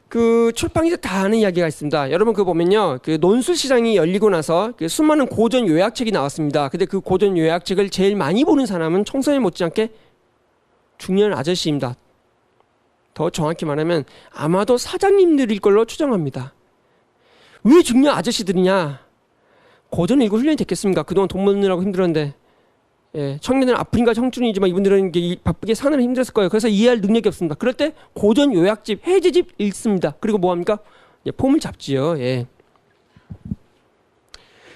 그 출판기에서 다 아는 이야기가 있습니다. 여러분 그거 보면요. 그 논술 시장이 열리고 나서 그 수많은 고전 요약책이 나왔습니다. 근데 그 고전 요약책을 제일 많이 보는 사람은 청소년 못지않게 중년 아저씨입니다. 더 정확히 말하면 아마도 사장님들일 걸로 추정합니다. 왜 중년 아저씨들이냐? 고전 읽고 훈련이 됐겠습니까? 그동안 돈 버느라고 힘들었는데. 예, 청년들은 아프니까 청춘이지만 이분들은 바쁘게 사느라 힘들었을 거예요. 그래서 이해할 능력이 없습니다. 그럴 때 고전 요약집, 해제집 읽습니다. 그리고 뭐 합니까? 예, 폼을 잡지요. 예.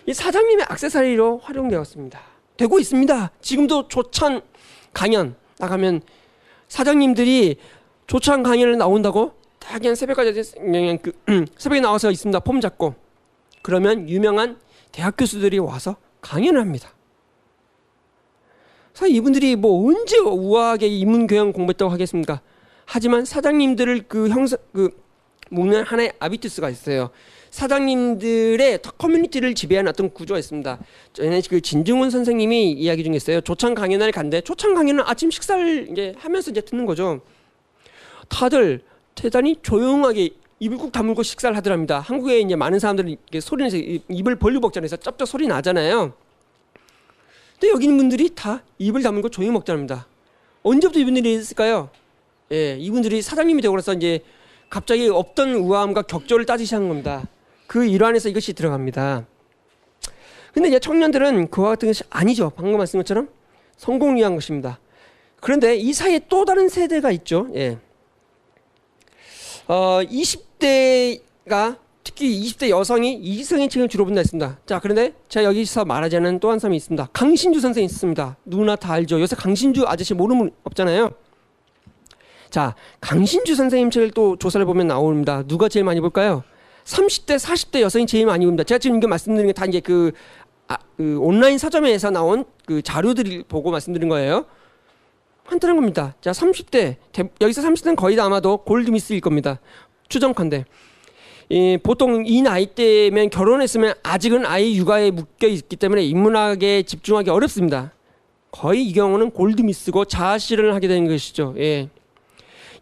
이 사장님의 액세서리로 활용되었습니다. 되고 있습니다. 지금도 조찬 강연 나가면 사장님들이 조찬 강연을 나온다고 다 그냥 새벽까지 그냥 새벽에 나와서 있습니다. 폼 잡고 그러면 유명한 대학 교수들이 와서 강연을 합니다. 사실 이분들이 뭐 언제 우아하게 인문 교양 공부했다고 하겠습니까? 하지만 사장님들을 묶는 하나의 아비투스가 있어요. 사장님들의 커뮤니티를 지배하는 어떤 구조가 있습니다. 저희는 그 진중훈 선생님이 이야기 중에 있어요. 조창 강연을 갔는데 조창 강연은 아침 식사를 이제 하면서 이제 듣는 거죠. 다들 대단히 조용하게 입을 꾹 다물고 식사를 하더랍니다. 한국에 이제 많은 사람들이 이렇게 소리내서 입을 벌리고 먹잖아요. 쩝쩝 소리 나잖아요. 근데 여기 있는 분들이 다 입을 다물고 조용히 먹자합니다. 언제부터 이분들이 있을까요? 예, 이분들이 사장님이 되고 나서 이제 갑자기 없던 우아함과 격조를 따지기 시작한 겁니다. 그 일환에서 이것이 들어갑니다. 근데 이제 청년들은 그와 같은 것이 아니죠. 방금 말씀한 것처럼 성공을 위한 것입니다. 그런데 이 사이에 또 다른 세대가 있죠. 예. 20대가 특히 20대 여성이 이성의 책을 주로 본다 했습니다. 자, 그런데 제가 여기서 말하지 않은 또 한 사람이 있습니다. 강신주 선생이 있습니다. 누구나 다 알죠. 요새 강신주 아저씨 모르는 분 없잖아요. 자, 강신주 선생님 책을 또 조사를 보면 나옵니다. 누가 제일 많이 볼까요? 30대, 40대 여성이 제일 많이 봅니다. 제가 지금 이게 말씀드리는 게 다 이제 그 온라인 서점에서 나온 그 자료들을 보고 말씀드린 거예요. 간단한 겁니다. 자, 30대, 여기서 30대는 거의 다 아마도 골드미스일 겁니다. 추정컨대. 보통 이 나이대면 결혼했으면 아직은 아이 육아에 묶여 있기 때문에 인문학에 집중하기 어렵습니다. 거의 이 경우는 골드미스고 자아실현을 하게 되는 것이죠. 예.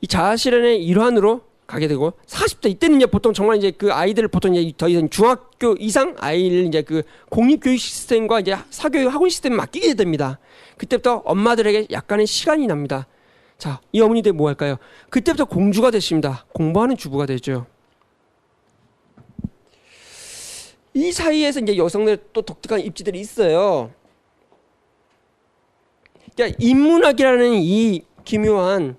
이 자아실현의 일환으로 가게 되고 40대 이때는 이제 보통 정말 이제 그 아이들을 보통 이제 더 이상 중학교 이상 아이를 이제 그 공립교육 시스템과 이제 사교육 학원 시스템에 맡기게 됩니다. 그때부터 엄마들에게 약간의 시간이 납니다. 자, 이 어머니들 뭐 할까요? 그때부터 공주가 되십니다. 공부하는 주부가 되죠. 이 사이에서 이제 여성들 또 독특한 입지들이 있어요. 그러니까 인문학이라는 이 기묘한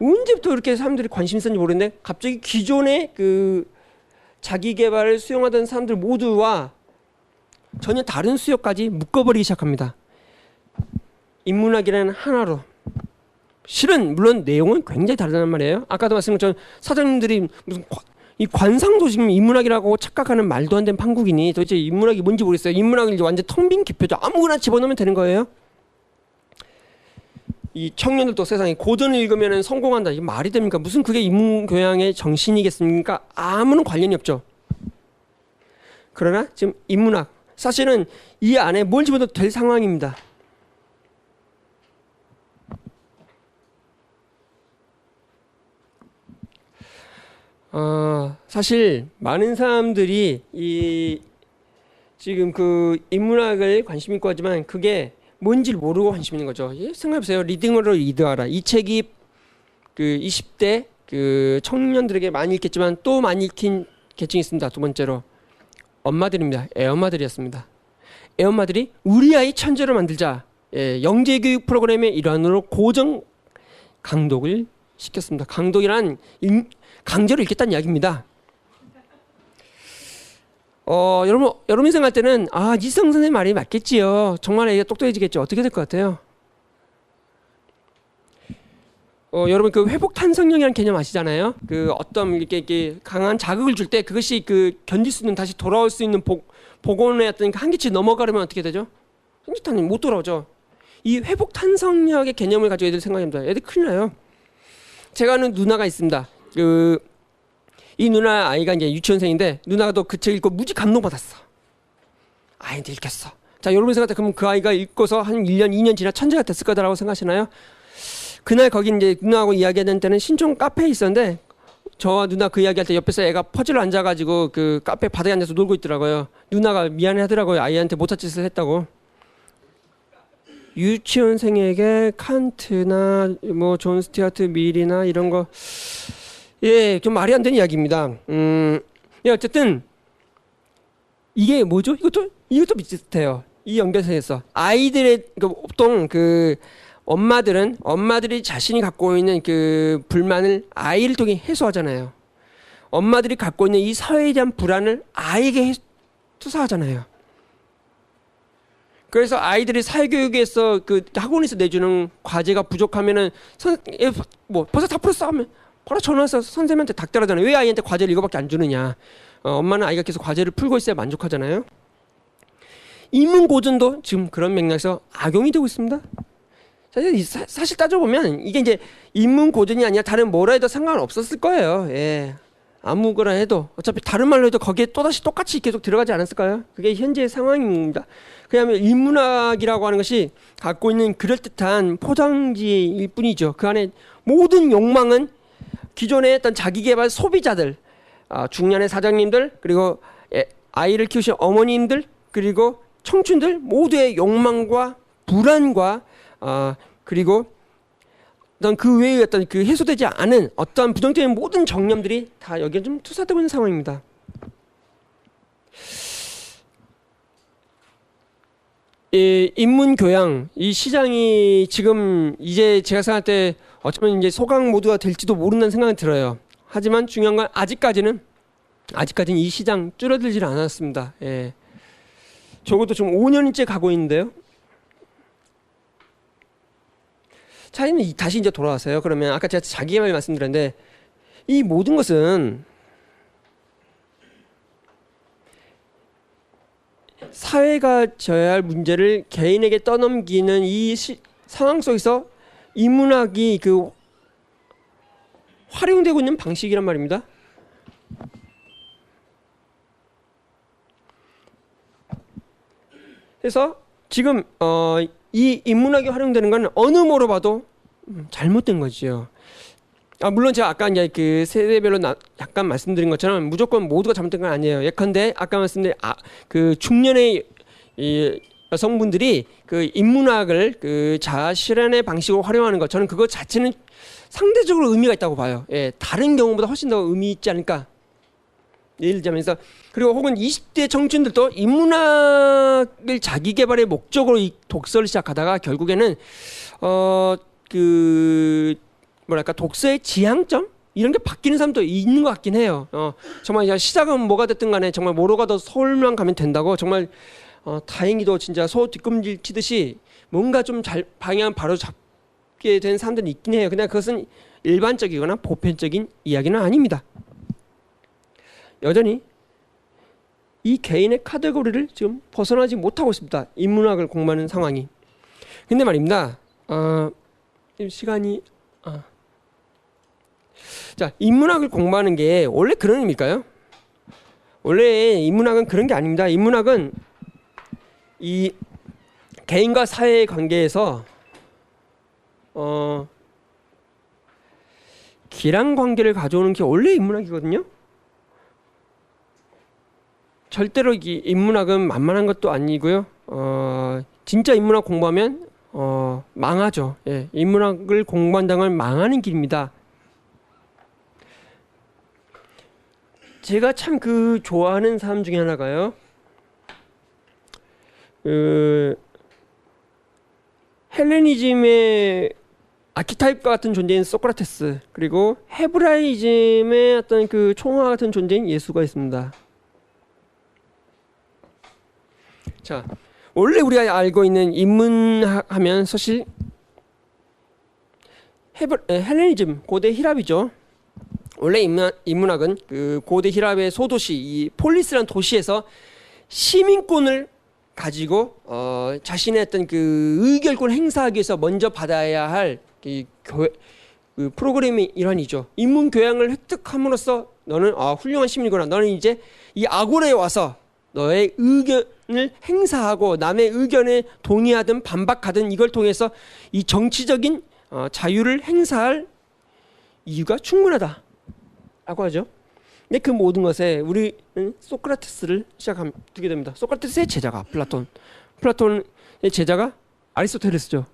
언제부터 그렇게 사람들이 관심 있었는지 모르겠는데 갑자기 기존의 그 자기 개발을 수용하던 사람들 모두와 전혀 다른 수요까지 묶어버리기 시작합니다. 인문학이라는 하나로. 실은 물론 내용은 굉장히 다르단 말이에요. 아까도 말씀드린 것처럼 사장님들이 무슨 이 관상도 지금 인문학이라고 착각하는 말도 안 되는 판국이니 도대체 인문학이 뭔지 모르겠어요. 인문학을 이제 완전 텅 빈 기표죠. 아무거나 집어넣으면 되는 거예요. 이 청년들도 세상에 고전을 읽으면 성공한다. 이게 말이 됩니까? 무슨 그게 인문교양의 정신이겠습니까? 아무런 관련이 없죠. 그러나 지금 인문학 사실은 이 안에 뭘 집어넣어도 될 상황입니다. 사실 많은 사람들이 이 지금 그 인문학을 관심 있고 하지만 그게 뭔지를 모르고 관심 있는 거죠. 생각해보세요. 리딩으로 리드하라. 이 책이 그 20대 그 청년들에게 많이 읽겠지만 또 많이 읽힌 계층이 있습니다. 두 번째로 엄마들입니다. 애엄마들이었습니다. 애엄마들이 우리 아이 천재로 만들자. 예, 영재교육 프로그램의 일환으로 고정 강독을 시켰습니다. 강독이란 강제로 읽겠다는 이야기입니다. 여러분이 생각할 때는 이성 선생님 말이 맞겠지요. 정말 애가 똑똑해지겠죠. 어떻게 될 것 같아요? 여러분 그 회복 탄성력이라는 개념 아시잖아요. 그 어떤 이렇게 강한 자극을 줄 때 그것이 그 견딜 수 있는 다시 돌아올 수 있는 복원의 어떤 한계치 넘어가려면 어떻게 되죠? 현지탄이 못 돌아오죠. 이 회복 탄성력의 개념을 가지고 애들 생각합니다. 애들 큰일 나요. 제가 아는 누나가 있습니다. 이 누나 아이가 이제 유치원생인데 누나가 또 그 책 읽고 무지 감동받았어. 아이한테 읽혔어. 자, 여러분 생각할 때 그럼 그 아이가 읽고서 한 1년, 2년 지나 천재가 됐을 거다라고 생각하시나요? 그날 거기 이제 누나하고 이야기하던 때는 신촌 카페에 있었는데 저와 누나 그 이야기할 때 옆에서 애가 퍼즐을 앉아가지고 그 카페 바닥에 앉아서 놀고 있더라고요. 누나가 미안해 하더라고요. 아이한테 못할 짓을 했다고. 유치원생에게 칸트나 뭐 존 스튜어트 밀이나 이런 거 예, 좀 말이 안 되는 이야기입니다. 예, 어쨌든 이게 뭐죠? 이것도 비슷해요. 이 연결선에서 아이들의 보통 그 엄마들이 자신이 갖고 있는 그 불만을 아이를 통해 해소하잖아요. 엄마들이 갖고 있는 이 사회에 대한 불안을 아이에게 투사하잖아요. 그래서 아이들이 사회교육에서 그 학원에서 내주는 과제가 부족하면은 벌써 다 풀었어 하면 바로 전화해서 선생님한테 닥달하잖아요. 왜 아이한테 과제를 이거밖에 안 주느냐. 엄마는 아이가 계속 과제를 풀고 있어야 만족하잖아요. 인문고전도 지금 그런 맥락에서 악용이 되고 있습니다. 사실 따져보면 이게 이제 인문고전이 아니라 다른 뭐라 해도 상관없었을 거예요. 예. 아무거나 해도 어차피 다른 말로 해도 거기에 또다시 똑같이 계속 들어가지 않았을까요? 그게 현재의 상황입니다. 그러면 인문학이라고 하는 것이 갖고 있는 그럴듯한 포장지일 뿐이죠. 그 안에 모든 욕망은 기존의 어떤 자기개발 소비자들, 중년의 사장님들, 그리고 아이를 키우신 어머님들, 그리고 청춘들 모두의 욕망과 불안과 그리고 어떤 그 외의 어떤 그 해소되지 않은 어떤 부정적인 모든 정념들이 다 여기에 좀 투사되고 있는 상황입니다. 이 인문 교양 이 시장이 지금 이제 제가 생각할 때 어쩌면 이제 소강 모드가 될지도 모른다는 생각이 들어요. 하지만 중요한 건 아직까지는 이 시장 줄어들질 않았습니다. 예. 적어도 지금 5년째 가고 있는데요. 차이는 다시 이제 돌아왔어요. 그러면 아까 제가 자기개발 말씀드렸는데 이 모든 것은 사회가 져야 할 문제를 개인에게 떠넘기는 이 상황 속에서 인문학이 그 활용되고 있는 방식이란 말입니다. 그래서 지금 이 인문학이 활용되는 건 어느 뭐로 봐도 잘못된 거지요. 물론 제가 아까 이제 그 세대별로 약간 말씀드린 것처럼 무조건 모두가 잘못된 건 아니에요. 예컨대 아까 말씀드린 그 중년의 이 여성분들이 그 인문학을 그 자아 실현의 방식으로 활용하는 것, 저는 그것 자체는 상대적으로 의미가 있다고 봐요. 예, 다른 경우보다 훨씬 더 의미 있지 않을까. 예를 들자면서 그리고 혹은 20대 청춘들도 인문학을 자기 개발의 목적으로 이 독서를 시작하다가 결국에는 그 뭐랄까 독서의 지향점 이런 게 바뀌는 사람도 있는 것 같긴 해요. 정말 시작은 뭐가 됐든 간에 정말 뭐로가 더 서울만 가면 된다고 정말 다행히도 진짜 소 뒷꿈질 치듯이 뭔가 좀 잘 방향 바로 잡게 된 사람들이 있긴 해요. 근데 그것은 일반적이거나 보편적인 이야기는 아닙니다. 여전히 이 개인의 카테고리를 지금 벗어나지 못하고 있습니다. 인문학을 공부하는 상황이. 근데 말입니다. 시간이 자, 인문학을 공부하는 게 원래 그런 의미일까요? 원래 인문학은 그런 게 아닙니다. 인문학은 이 개인과 사회의 관계에서 기량 관계를 가져오는 게 원래 인문학이거든요. 절대로 이 인문학은 만만한 것도 아니고요. 진짜 인문학 공부하면 망하죠. 예, 인문학을 공부한다는 건 망하는 길입니다. 제가 참 그 좋아하는 사람 중에 하나가요. 헬레니즘의 아키타입과 같은 존재인 소크라테스, 그리고 헤브라이즘의 어떤 그 총화 같은 존재인 예수가 있습니다. 자, 원래 우리가 알고 있는 인문하면 사실 헬레니즘, 고대 히랍이죠. 원래 인문학은 그 고대 히랍의 소도시 이 폴리스라는 도시에서 시민권을 가지고 자신의 어떤 그 의결권을 행사하기 위해서 먼저 받아야 할 교회 그 프로그램의 일환이죠. 인문 교양을 획득함으로써 너는 훌륭한 시민이구나. 너는 이제 이 아고라에 와서 너의 의견을 행사하고 남의 의견에 동의하든 반박하든 이걸 통해서 이 정치적인 자유를 행사할 이유가 충분하다 라고 하죠. 근데 그 모든 것에 우리는 소크라테스를 두게 됩니다. 소크라테스의 제자가 플라톤의 제자가 아리스토텔레스죠.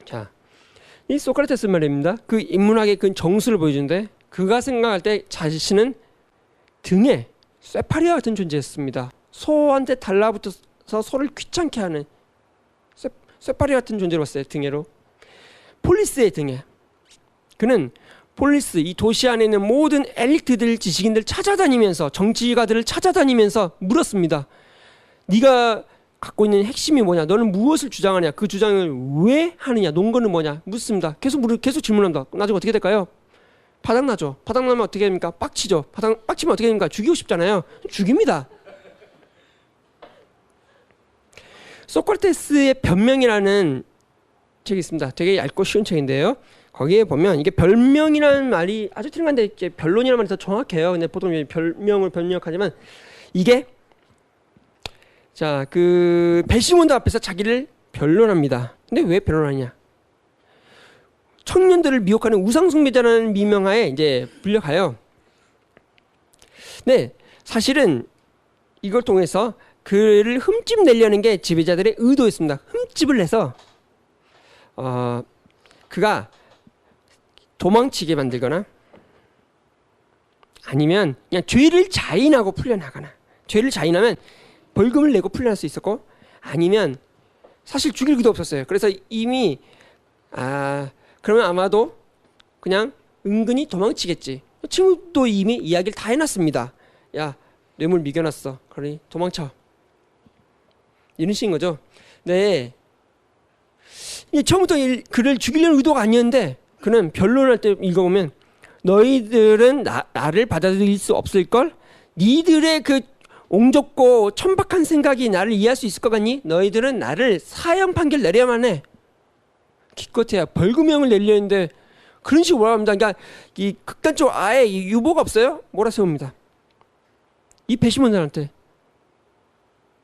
자, 이 소크라테스 말입니다. 그 인문학의 그 정수를 보여주는데 그가 생각할 때 자신은 등에 쇠파리와 같은 존재였습니다. 소한테 달라붙어서 소를 귀찮게 하는 쇠파리 같은 존재로 봤어요. 등에로. 폴리스의 등에. 그는 폴리스 이 도시 안에 있는 모든 엘리트들 지식인들 찾아다니면서 정치가들을 찾아다니면서 물었습니다. 네가 갖고 있는 핵심이 뭐냐? 너는 무엇을 주장하냐? 그 주장을 왜 하느냐? 논거는 뭐냐? 묻습니다. 계속 질문한다. 나중에 어떻게 될까요? 바닥나죠. 바닥나면 어떻게 됩니까? 빡치죠. 빡치면 어떻게 됩니까? 죽이고 싶잖아요. 죽입니다. 소크라테스의 변명이라는 책이 있습니다. 되게 얇고 쉬운 책인데요. 거기에 보면 이게 별명이라는 말이 아주 틀린데 이제 변론이라는 말이 더 정확해요. 근데 보통 별명을 변명하지만 이게 자, 그 배심원들 앞에서 자기를 변론합니다. 근데 왜 변론하냐? 청년들을 미혹하는 우상숭배자라는 미명하에 이제 불려가요. 네, 사실은 이걸 통해서 그를 흠집 내려는 게 지배자들의 의도였습니다. 흠집을 내서 그가 도망치게 만들거나 아니면 그냥 죄를 자인하고 풀려나가나. 죄를 자인하면 벌금을 내고 풀려날 수 있었고 아니면 사실 죽일 의도 없었어요. 그래서 이미 그러면 아마도 그냥 은근히 도망치겠지. 친구도 이미 이야기를 다 해놨습니다. 야, 뇌물 미겨놨어. 그러니 도망쳐. 이런 식인 거죠. 네. 처음부터 그를 죽이려는 의도가 아니었는데 그는 변론할 때 읽어보면 너희들은 나를 받아들일 수 없을걸? 니들의 그 옹졸고 천박한 생각이 나를 이해할 수 있을 것 같니? 너희들은 나를 사형 판결 내려야만 해. 기껏해야 벌금형을 내리려는데 그런 식으로 몰아갑니다. 그러니까 이 극단적으로 아예 유보가 없어요. 몰아세웁니다. 이 배심원들한테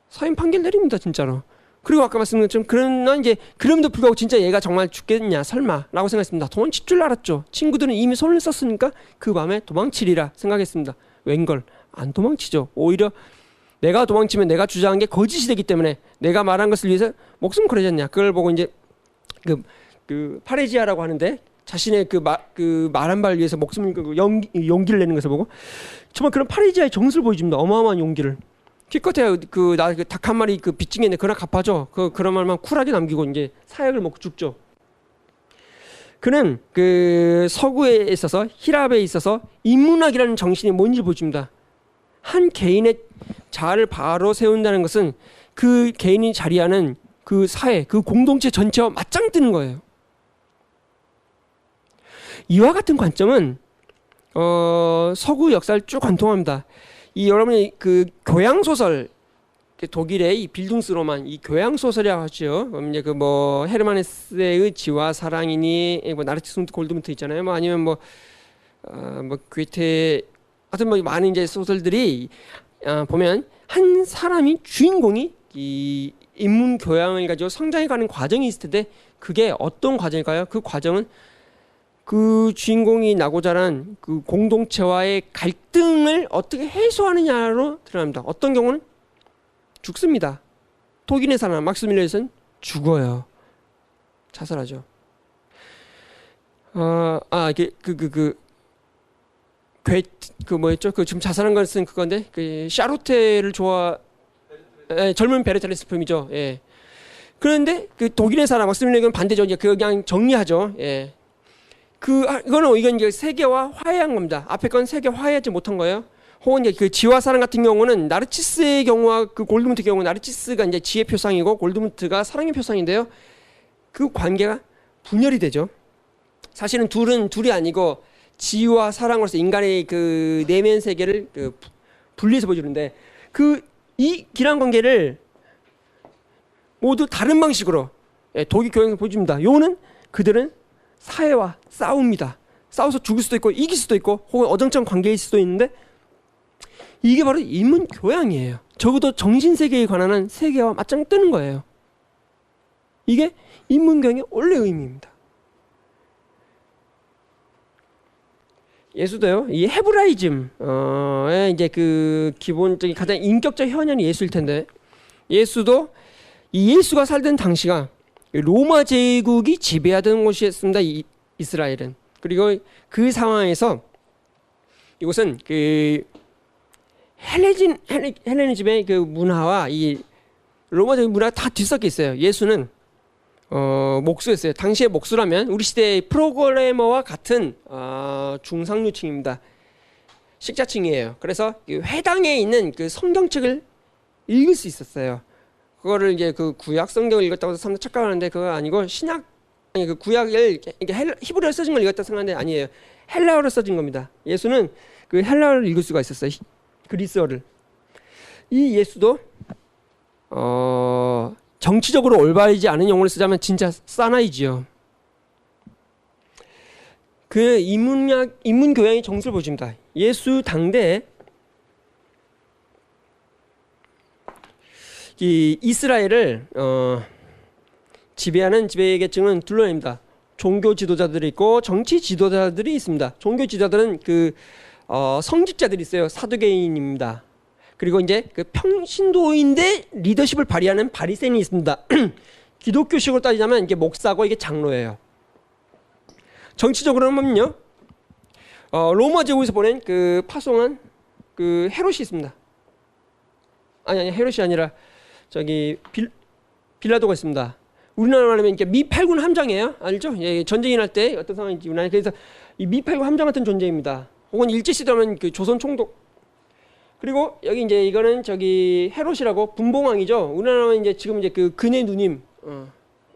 사형 판결 내립니다. 진짜로. 그리고 아까 말씀드린 것처럼 그러나 이제 그럼에도 불구하고 진짜 얘가 정말 죽겠냐 설마라고 생각했습니다. 도망칠 줄 알았죠. 친구들은 이미 손을 썼으니까 그 밤에 도망치리라 생각했습니다. 웬걸 안 도망치죠. 오히려 내가 도망치면 내가 주장한 게 거짓이 되기 때문에 내가 말한 것을 위해서 목숨 걸지 않냐. 그걸 보고 이제 그 파레지아라고 하는데 자신의 그 말한 바를 위해서 목숨을 용기를 내는 것을 보고 정말 그런 파레지아의 정수를 보여줍니다. 어마어마한 용기를. 기껏해야 닭 한 마리 그 빚진 게 있는데 그나 갚아줘. 그런 말만 쿨하게 남기고 이제 사약을 먹고 죽죠. 그는 그 서구에 있어서 히랍에 있어서 인문학이라는 정신이 뭔지 보여줍니다. 한 개인의 자아를 바로 세운다는 것은 그 개인이 자리하는 그 사회, 그 공동체 전체와 맞짱 뜨는 거예요. 이와 같은 관점은 서구 역사를 쭉 관통합니다. 여러분이 그 교양 소설 독일의 이 빌둥스로만 이 교양 소설이라고 하죠. 이제 그 뭐 헤르만 헤세의 지와 사랑이니 뭐 나르치스 운트 골드문트 있잖아요. 뭐 아니면 뭐 괴테 하여튼 뭐 많은 이제 소설들이 보면 한 사람이 주인공이 이 인문 교양을 가지고 성장해가는 과정이 있을 텐데 그게 어떤 과정일까요? 그 과정은 그 주인공이 나고 자란 그 공동체와의 갈등을 어떻게 해소하느냐로 드러납니다. 어떤 경우는 죽습니다. 독일의 사람 막스밀리아는 죽어요. 자살하죠. 뭐였죠? 그 지금 자살한 것은 그건데 그 샤르테를 젊은 베르테르 스품이죠. 예. 그런데 그 독일의 사람 막스밀리아는 반대죠. 이제 그냥 정리하죠. 예. 이건 이제 세계와 화해한 겁니다. 앞에 건 세계 화해하지 못한 거예요. 혹은 이제 그 지와 사랑 같은 경우는 나르치스의 경우와 그 골드문트 경우 나르치스가 이제 지의 표상이고 골드문트가 사랑의 표상인데요. 그 관계가 분열이 되죠. 사실은 둘이 아니고 지와 사랑으로서 인간의 그 내면 세계를 분리해서 보여주는데 이 길한 관계를 모두 다른 방식으로 독일 교양에서 보여줍니다. 요는 그들은 사회와 싸웁니다. 싸워서 죽을 수도 있고 이길 수도 있고 혹은 어정쩡한 관계일 수도 있는데 이게 바로 인문 교양이에요. 적어도 정신세계에 관한 한 세계와 맞짱 뜨는 거예요. 이게 인문 교양의 원래 의미입니다. 예수도요. 이 헤브라이즘의 이제 그 기본적인 가장 인격적 현현이 예수일 텐데 예수도 이 예수가 살던 당시가 로마 제국이 지배하던 곳이었습니다. 이스라엘은. 그리고 그 상황에서 이곳은 그 헬레니즘의 그 문화와 이 로마 제국 문화가 다 뒤섞여 있어요. 예수는 목수였어요. 당시의 목수라면 우리 시대의 프로그래머와 같은 중상류층입니다. 식자층이에요. 그래서 회당에 있는 그 성경책을 읽을 수 있었어요. 그거를 이제 그 구약 성경을 읽었다고 해서 사람들 착각하는데 그거 아니고 그 구약을 이게 히브리어로 써진 걸 읽었다 생각하는데 아니에요. 헬라어로 써진 겁니다. 예수는 그 헬라어를 읽을 수가 있었어요. 그리스어를. 이 예수도 정치적으로 올바르지 않은 용어를 쓰자면 진짜 사나이지요. 그 인문 교양의 정수를 보여줍니다. 예수 당대에 이 이스라엘을 지배하는 지배계층은 둘러냅니다. 종교 지도자들이 있고 정치 지도자들이 있습니다. 종교 지도자들은 그 성직자들이 있어요. 사두개인입니다. 그리고 이제 그 평신도인데 리더십을 발휘하는 바리새인이 있습니다. 기독교식으로 따지자면 이게 목사고 이게 장로예요. 정치적으로는요, 로마 제국에서 보낸 그 파송한 그 헤롯이 있습니다. 아니 헤롯이 아니라 저기 빌라도가 있습니다. 우리나라 말하면 이게 미8군 함장이에요. 알죠? 예, 전쟁이 날 때 어떤 상황인지 우리나라. 그래서 이 미8군 함장 같은 존재입니다. 혹은 일제시대면 그 조선 총독. 그리고 여기 이제 이거는 저기 헤롯이라고 분봉왕이죠. 우리나라는 이제 지금 이제 그 근의 누님.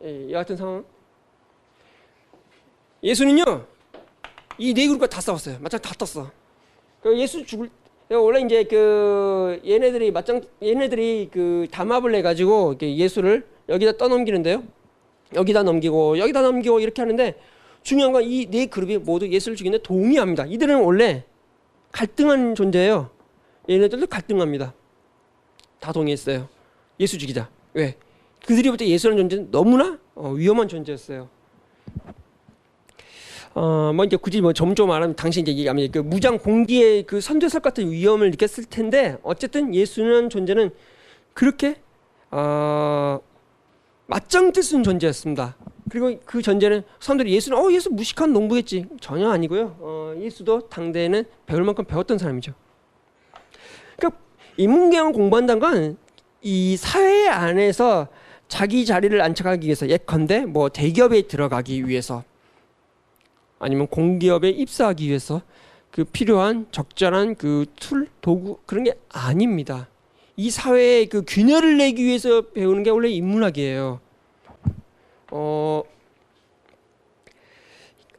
이 같은 상황. 예수는요, 이 네 그룹과 다 싸웠어요. 맞짱 다 떴어. 그 예수 죽을 원래 이제 그 얘네들이 그 담합을 해가지고 예수를 여기다 떠넘기는데요. 여기다 넘기고 이렇게 하는데 중요한 건 이 네 그룹이 모두 예수를 죽이는데 동의합니다. 이들은 원래 갈등한 존재예요. 얘네들도 갈등합니다. 다 동의했어요. 예수 죽이자. 왜? 그들이 볼 때 예수라는 존재는 너무나 위험한 존재였어요. 뭐 이제 굳이 뭐 점점 말하면 당시 이제 얘기하면 그 무장 공기의 그 선제설 같은 위험을 느꼈을 텐데 어쨌든 예수는 존재는 그렇게 맞짱 뜰 수 있는 존재였습니다. 그리고 그 전제는 사람들이 예수는 예수 무식한 농부겠지. 전혀 아니고요. 예수도 당대에는 배울 만큼 배웠던 사람이죠. 그러니까 인문계열 공부한다는 건 이 사회 안에서 자기 자리를 안착하기 위해서, 예컨대 뭐 대기업에 들어가기 위해서 아니면 공기업에 입사하기 위해서 그 필요한 적절한 그 툴, 도구 그런 게 아닙니다. 이 사회에 그 균열을 내기 위해서 배우는 게 원래 인문학이에요.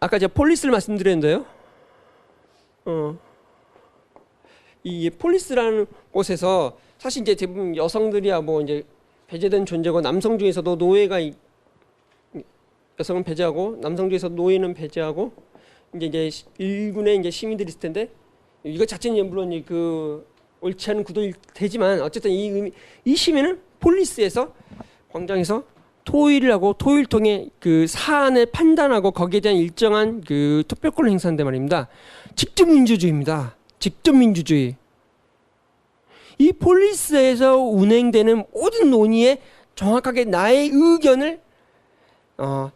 아까 제가 폴리스를 말씀드렸는데요. 이 폴리스라는 곳에서 사실 이제 대부분 여성들이야 뭐 이제 배제된 존재고 남성 중에서도 노예가 여성은 배제하고 남성 중에서 노예는 배제하고 이제 일군의 이제 시민들이 있을 텐데 이것 자체는 물론 그 옳지 않은 구도일 테지만 어쨌든 이 시민은 폴리스에서 광장에서 토의를 하고 토의를 그 사안을 판단하고 거기에 대한 일정한 그 투표권을 행사한단 말입니다. 직접 민주주의입니다. 직접 민주주의. 이 폴리스에서 운행되는 모든 논의에 정확하게 나의 의견을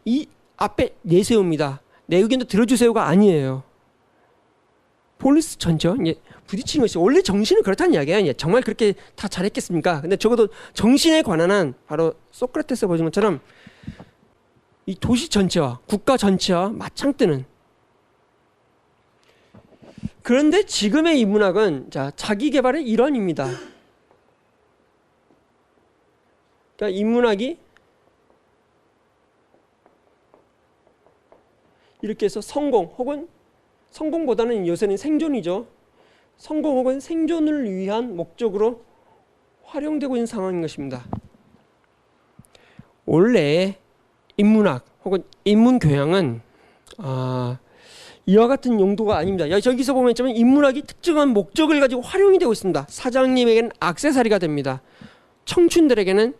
이 앞에 내세웁니다. 내 의견도 들어주세요가 아니에요. 폴리스 전체와 부딪히는 것이 원래 정신은 그렇다는 이야기예요. 정말 그렇게 다 잘했겠습니까? 근데 적어도 정신에 관한 한 바로 소크라테스가 보여준 것처럼 이 도시 전체와 국가 전체와 맞짱 뜨는. 그런데 지금의 인문학은 자기 개발의 일환입니다. 그러니까 인문학이 이렇게 해서 성공 혹은 성공보다는 요새는 생존이죠. 성공 혹은 생존을 위한 목적으로 활용되고 있는 상황인 것입니다. 원래 인문학 혹은 인문교양은 이와 같은 용도가 아닙니다. 저기서 보면 인문학이 특정한 목적을 가지고 활용이 되고 있습니다. 사장님에게는 액세서리가 됩니다. 청춘들에게는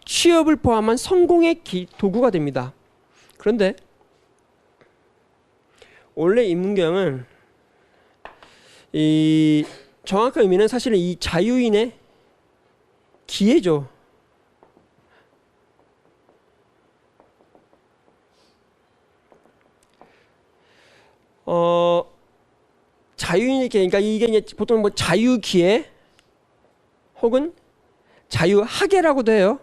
취업을 포함한 성공의 도구가 됩니다. 그런데 원래 인문교양은 이 정확한 의미는 사실은 이 자유인의 기회죠. 자유인의 기회, 그러니까 이게 이제 보통 뭐 자유기회 혹은 자유학예라고도 해요.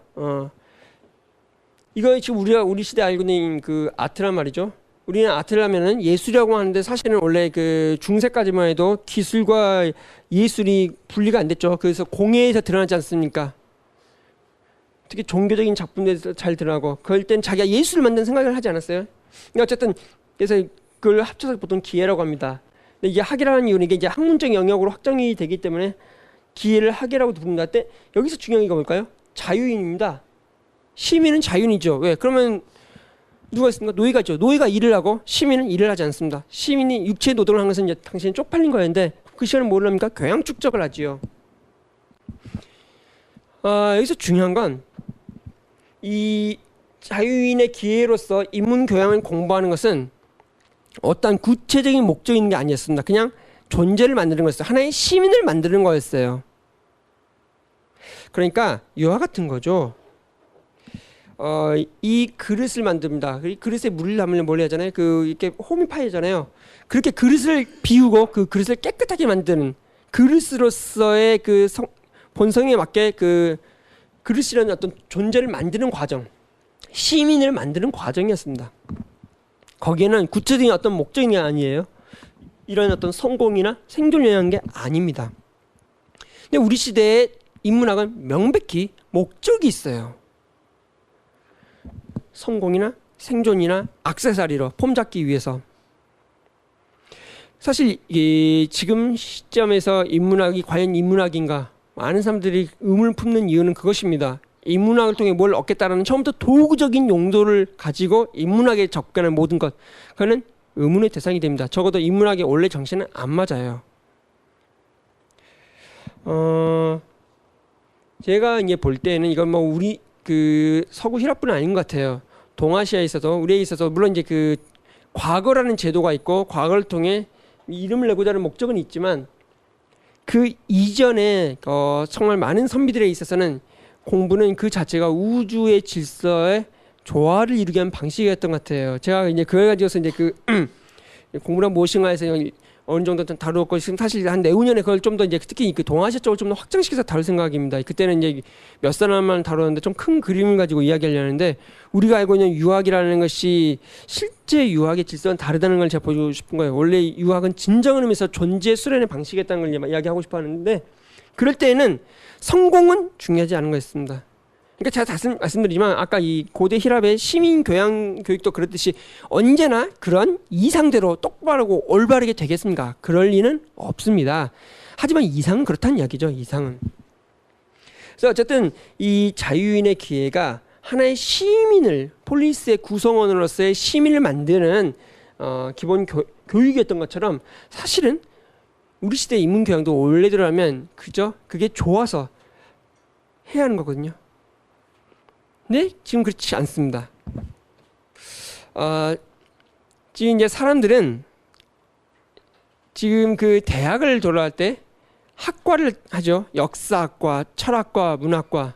이거 지금 우리 시대 알고 있는 그 아트란 말이죠. 우리는 아트를 하면은 예술이라고 하는데 사실은 원래 그 중세까지만 해도 기술과 예술이 분리가 안 됐죠. 그래서 공예에서 드러나지 않습니까? 특히 종교적인 작품들에서 잘 드러나고 그럴 땐 자기가 예술을 만드는 생각을 하지 않았어요. 그러니까 어쨌든 그래서 그걸 합쳐서 보통 기회라고 합니다. 근데 이게 학이라는 이유는 이게 이제 학문적 영역으로 확정이 되기 때문에 기회를 학이라고 부릅니다. 근데 여기서 중요한 게 뭘까요? 자유인입니다. 시민은 자유인이죠. 왜? 그러면 누가 있습니까? 노예가 있죠. 노예가 일을 하고 시민은 일을 하지 않습니다. 시민이 육체 노동을 하는 것은 이제 당신이 쪽팔린 거였는데 그 시간은 뭘 합니까? 교양 축적을 하지요. 여기서 중요한 건 이 자유인의 기회로서 인문 교양을 공부하는 것은 어떤 구체적인 목적이 있는 게 아니었습니다. 그냥 존재를 만드는 거였어요. 하나의 시민을 만드는 거였어요. 그러니까 이와 같은 거죠. 이 그릇을 만듭니다. 이 그릇에 물을 담으려면 뭘 하잖아요. 이렇게 호미파이잖아요. 그렇게 그릇을 비우고 그 그릇을 깨끗하게 만드는 그릇으로서의 본성에 맞게 그릇이라는 어떤 존재를 만드는 과정, 시민을 만드는 과정이었습니다. 거기에는 구체적인 어떤 목적이 아니에요. 이런 어떤 성공이나 생존을 위한 게 아닙니다. 근데 우리 시대의 인문학은 명백히 목적이 있어요. 성공이나 생존이나 액세서리로 폼 잡기 위해서. 사실 지금 시점에서 인문학이 과연 인문학인가 많은 사람들이 의문을 품는 이유는 그것입니다. 인문학을 통해 뭘 얻겠다라는 처음부터 도구적인 용도를 가지고 인문학에 접근하는 모든 것, 그거는 의문의 대상이 됩니다. 적어도 인문학의 원래 정신은 안 맞아요. 제가 이제 볼 때는 이건 뭐 우리 서구 힐랍뿐은 아닌 것 같아요. 동아시아에 있어서 우리에 있어서 물론 이제 과거라는 제도가 있고 과거를 통해 이름을 내고자 하는 목적은 있지만 그 이전에 정말 많은 선비들에 있어서는 공부는 그 자체가 우주의 질서의 조화를 이루게 하는 방식이었던 것 같아요. 제가 이제 그걸 가지고서 이제 공부란 무엇인가 해서 어느 정도 다루었고 지금 사실 한 내후년에 그걸 좀 더 이제 특히 동아시아 쪽을 좀 더 확장시켜서 다룰 생각입니다. 그때는 이제 몇 사람만 다루는데 좀 큰 그림을 가지고 이야기하려는데 우리가 알고 있는 유학이라는 것이 실제 유학의 질서는 다르다는 걸 제가 보여주고 싶은 거예요. 원래 유학은 진정한 의미에서 존재 수련의 방식이었다는 걸 이야기하고 싶어 하는데 그럴 때에는 성공은 중요하지 않은 거였습니다. 그러니까 제가 다시 말씀드리지만 아까 이 고대 힐랍의 시민 교양 교육도 그렇듯이 언제나 그런 이상대로 똑바르고 올바르게 되겠습니까? 그럴 리는 없습니다. 하지만 이상은 그렇다는 이야기죠. 이상은. 그래서 어쨌든 이 자유인의 기회가 하나의 시민을 폴리스의 구성원으로서의 시민을 만드는 기본 교육이었던 것처럼 사실은 우리 시대 인문 교양도 원래대로 하면 그저 그게 좋아서 해야 하는 거거든요. 네, 지금 그렇지 않습니다. 지금 이제 사람들은 지금 대학을 졸업할 때 학과를 하죠. 역사학과, 철학과, 문학과.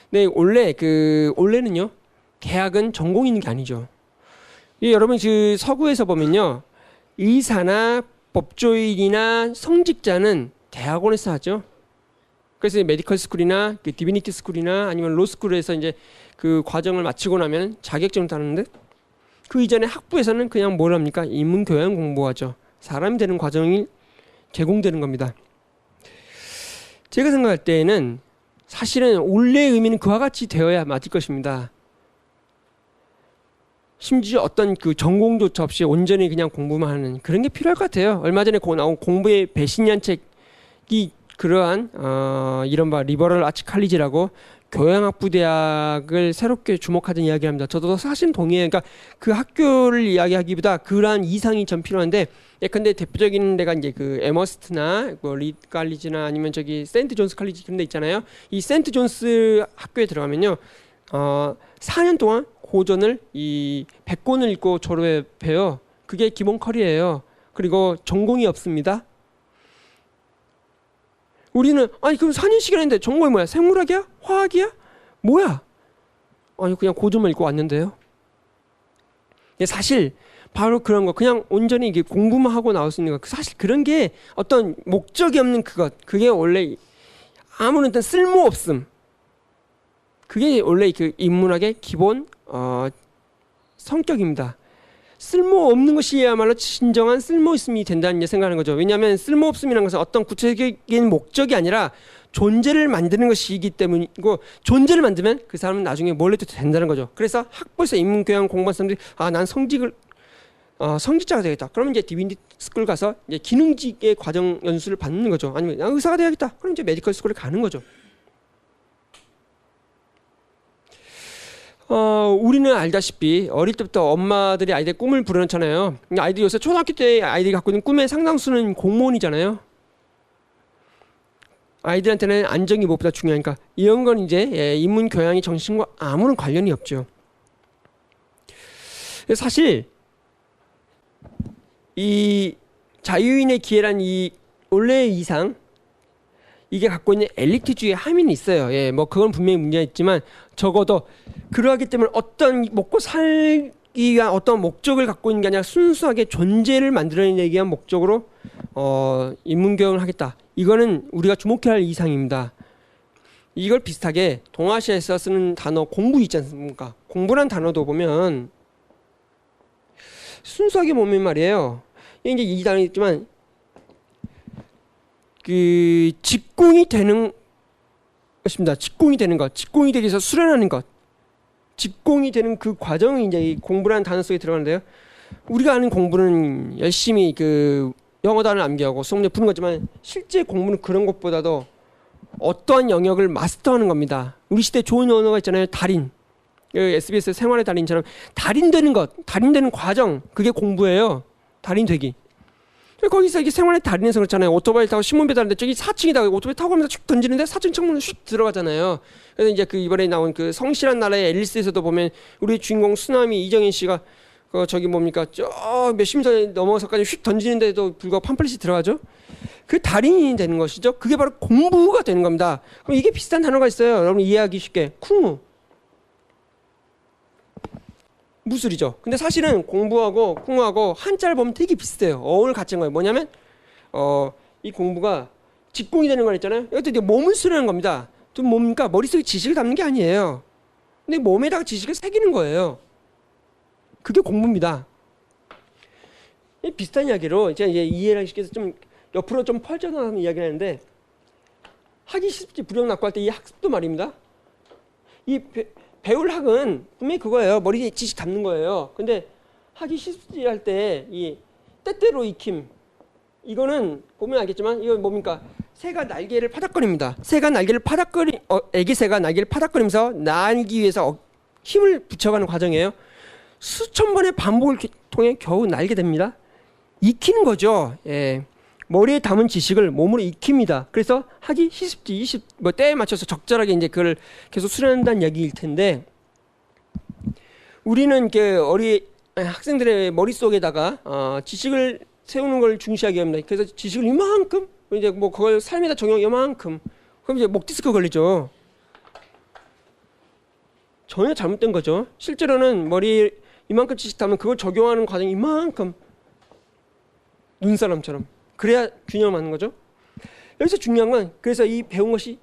네, 원래는요. 대학은 전공이 있는 게 아니죠. 여러분 서구에서 보면요. 의사나 법조인이나 성직자는 대학원에서 하죠. 그래서 메디컬 스쿨이나 디비니티 스쿨이나 아니면 로 스쿨에서 이제 그 과정을 마치고 나면 자격증을 따는데 그 이전에 학부에서는 그냥 뭘 합니까? 인문 교양 공부하죠. 사람이 되는 과정이 제공되는 겁니다. 제가 생각할 때에는 사실은 원래의 의미는 그와 같이 되어야 맞을 것입니다. 심지어 어떤 전공조차 없이 온전히 그냥 공부만 하는 그런 게 필요할 것 같아요. 얼마 전에 나온 공부의 배신이란 책이 그러한 이른바 리버럴 아츠 칼리지라고 교양학부 대학을 새롭게 주목하던 이야기를 합니다. 저도 사실 동의해요. 그러니까 그 학교를 이야기하기보다 그러한 이상이 좀 필요한데 예컨대 대표적인 데가 이제 에머스트나 리드 칼리지나 아니면 세인트 존스 칼리지 그런 데 있잖아요. 이 세인트 존스 학교에 들어가면요. 4년 동안 고전을 이 100권을 읽고 졸업해요. 그게 기본 컬이에요. 그리고 전공이 없습니다. 우리는 그럼 4년씩 했는데 전공이 뭐야? 생물학이야? 화학이야? 뭐야? 아니 그냥 고전만 읽고 왔는데요. 사실 바로 그런 거 그냥 온전히 이게 공부만 하고 나올 수 있는 거 사실 그런 게 어떤 목적이 없는 그게 원래 아무런 어떤 쓸모없음 그게 원래 인문학의 기본 성격입니다. 쓸모없는 것이야말로 진정한 쓸모있음이 된다는 생각하는 거죠. 왜냐하면 쓸모없음이라는 것은 어떤 구체적인 목적이 아니라 존재를 만드는 것이기 때문이고 존재를 만들면 그 사람은 나중에 뭘 해도 된다는 거죠. 그래서 학부에서 인문교양 공부한 사람들이 난 성직을 성직자가 되겠다. 그러면 이제 디비니티 스쿨 가서 이제 기능직의 과정 연수를 받는 거죠. 아니면 의사가 돼야겠다. 그럼 이제 메디컬 스쿨에 가는 거죠. 우리는 알다시피 어릴 때부터 엄마들이 아이들 꿈을 부려놓잖아요. 아이들이 요새 초등학교 때 아이들이 갖고 있는 꿈의 상당수는 공무원이잖아요. 아이들한테는 안정이 무엇보다 중요하니까 이런 건 이제 인문 교양이 정신과 아무런 관련이 없죠. 사실 이 자유인의 기회란 이 원래의 이상 이게 갖고 있는 엘리트주의 함의는 있어요. 뭐 그건 분명히 문제가 있지만 적어도 그러하기 때문에 어떤 먹고 살기 위한 어떤 목적을 갖고 있는 게 아니라 순수하게 존재를 만들어내기 위한 목적으로 인문교양을 하겠다. 이거는 우리가 주목해야 할 이상입니다. 이걸 비슷하게 동아시아에서 쓰는 단어 공부 있지 않습니까? 공부란 단어도 보면 순수하게 보면 말이에요. 이게 이 단어 있지만 그 직공이 되는 것입니다. 직공이 되는 것, 직공이 되기 위해서 수련하는 것, 직공이 되는 그 과정이 이제 이 공부라는 단어 속에 들어가는데요. 우리가 아는 공부는 열심히 그 영어 단어를 암기하고 수업 문제 푸는 거지만 실제 공부는 그런 것보다도 어떠한 영역을 마스터하는 겁니다. 우리 시대 좋은 언어가 있잖아요. 달인. SBS 생활의 달인처럼 달인 되는 것, 달인 되는 과정, 그게 공부예요. 달인 되기. 거기서 이게 생활의 달인에서 그렇잖아요. 오토바이 타고 신문 배달하는데 저기 4층이다. 오토바이 타고 가면서 슉 던지는데 4층 창문을 슉 들어가잖아요. 그래서 이제 그 이번에 나온 그 성실한 나라의 앨리스에서도 보면 우리 주인공 수나미 이정현 씨가 저기 뭡니까 저 몇십 미터 넘어서까지 휙 던지는데도 불구하고 팜플릿이 들어가죠. 그 달인이 되는 것이죠. 그게 바로 공부가 되는 겁니다. 그럼 이게 비슷한 단어가 있어요. 여러분 이해하기 쉽게 쿵우 무술이죠. 근데 사실은 공부하고 쿵우하고 한자를 보면 되게 비슷해요. 어원을 갖춘 거예요. 뭐냐면 이 공부가 직공이 되는 거 있잖아요. 이것도 이제 몸을 수련하는 겁니다. 또 뭡니까 머릿속에 지식을 담는 게 아니에요. 근데 몸에다가 지식을 새기는 거예요. 그게 공부입니다. 비슷한 이야기로 제가 이제 이해를 시켜서 좀 옆으로 좀 펼쳐서 이야기를 하는데 학이 실습지 불용 낙고할 때 이 학습도 말입니다. 이 배울 학은 분명히 그거예요. 머리에 지식 담는 거예요. 근데 학이 실습지 할 때 이 때때로 익힘 이거는 보면 알겠지만 이건 뭡니까? 새가 날개를 파닥거립니다. 새가 날개를 애기 새가 날개를 파닥거리면서 날기 위해서 힘을 붙여가는 과정이에요. 수천 번의 반복을 통해 겨우 날게 됩니다. 익히는 거죠. 예. 머리에 담은 지식을 몸으로 익힙니다. 그래서 학이 시습지 뭐 때에 맞춰서 적절하게 이제 그걸 계속 수련한다는 얘기일 텐데 우리는 학생들의 머릿속에다가 지식을 세우는 걸 중시하게 합니다. 그래서 지식을 이만큼 이제 뭐 그걸 삶에다 적용 이만큼 그럼 이제 목 디스크 걸리죠. 전혀 잘못된 거죠. 실제로는 머리 이만큼 지식 담으면 그걸 적용하는 과정이 이만큼 눈사람처럼 그래야 균형을 맞는 거죠. 여기서 중요한 건 그래서 이 배운 것이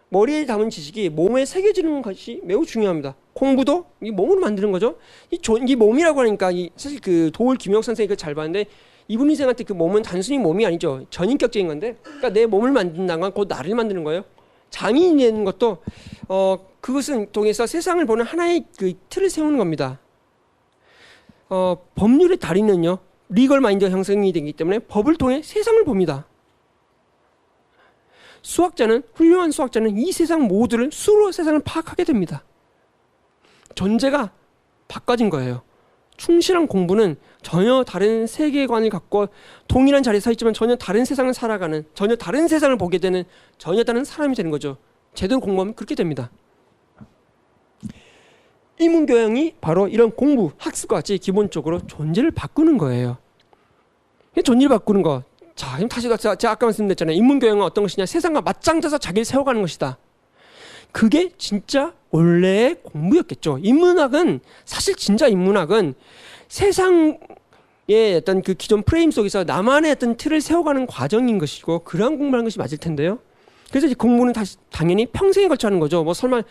머리에 담은 지식이 몸에 새겨지는 것이 매우 중요합니다. 공부도 이 몸으로 만드는 거죠. 이 몸이라고 하니까 사실 그 도울 김영 선생이 그걸 잘 봤는데 이분 인생한테 그 몸은 단순히 몸이 아니죠. 전인격적인 건데 그러니까 내 몸을 만든다는 건 곧 나를 만드는 거예요. 장인이 되는 것도 그것은 통해서 세상을 보는 하나의 그 틀을 세우는 겁니다. 법률의 달인은요. 리걸 마인드가 형성이 되기 때문에 법을 통해 세상을 봅니다. 훌륭한 수학자는 이 세상 모두를 수로 세상을 파악하게 됩니다. 존재가 바꿔진 거예요. 충실한 공부는 전혀 다른 세계관을 갖고 동일한 자리에 서 있지만 전혀 다른 세상을 살아가는 전혀 다른 세상을 보게 되는 전혀 다른 사람이 되는 거죠. 제대로 공부하면 그렇게 됩니다. 인문교양이 바로 이런 공부, 학습과 같이 기본적으로 존재를 바꾸는 거예요. 존재를 바꾸는 거. 자, 그럼 다시 제가 아까 말씀드렸잖아요. 인문교양은 어떤 것이냐? 세상과 맞짱져서 자기를 세워가는 것이다. 그게 진짜 원래의 공부였겠죠. 인문학은 사실 진짜 인문학은 세상의 어떤 그 기존 프레임 속에서 나만의 어떤 틀을 세워가는 과정인 것이고 그러한 공부하는 것이 맞을 텐데요. 그래서 이 공부는 당연히 평생에 걸쳐 하는 거죠. 뭐 설마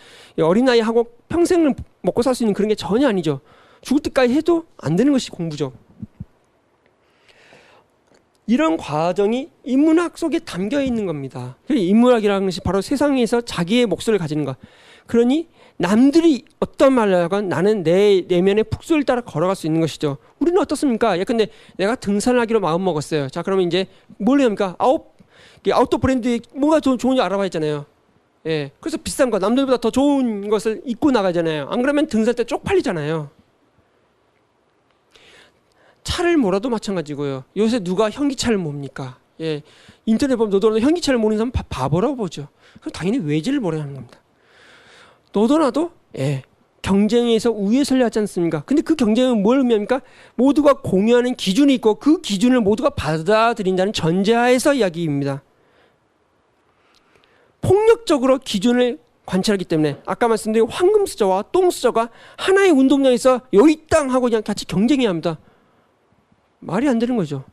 어린아이 하고 평생을 먹고 살 수 있는 그런 게 전혀 아니죠. 죽을 때까지 해도 안 되는 것이 공부죠. 이런 과정이 인문학 속에 담겨 있는 겁니다. 인문학이라는 것이 바로 세상에서 자기의 목소리를 가지는 것. 그러니 남들이 어떤 말을 하건 나는 내 내면의 북소리를 따라 걸어갈 수 있는 것이죠. 우리는 어떻습니까? 예컨대 내가 등산을 하기로 마음 먹었어요. 자, 그러면 이제 뭘 해야 합니까? 아웃도어 브랜드에 뭐가 좋은지 알아봐야 잖아요. 예. 그래서 비싼 거, 남들보다 더 좋은 것을 입고 나가잖아요. 안 그러면 등산 때 쪽팔리잖아요. 차를 몰아도 마찬가지고요. 요새 누가 현기차를 몹니까? 예. 인터넷 보면 너도나도 현기차를 모르는 사람 바보라고 보죠. 그럼 당연히 외제를 몰아야 하는 겁니다. 너도나도 예. 경쟁에서 우위에 서려 하지 않습니까? 근데 그 경쟁은 뭘 의미합니까? 모두가 공유하는 기준이 있고 그 기준을 모두가 받아들인다는 전제하에서 이야기입니다. 폭력적으로 기준을 관찰하기 때문에 아까 말씀드린 황금수저와 똥수저가 하나의 운동장에서 여기 땅 하고 그냥 같이 경쟁해야 합니다. 말이 안 되는 거죠.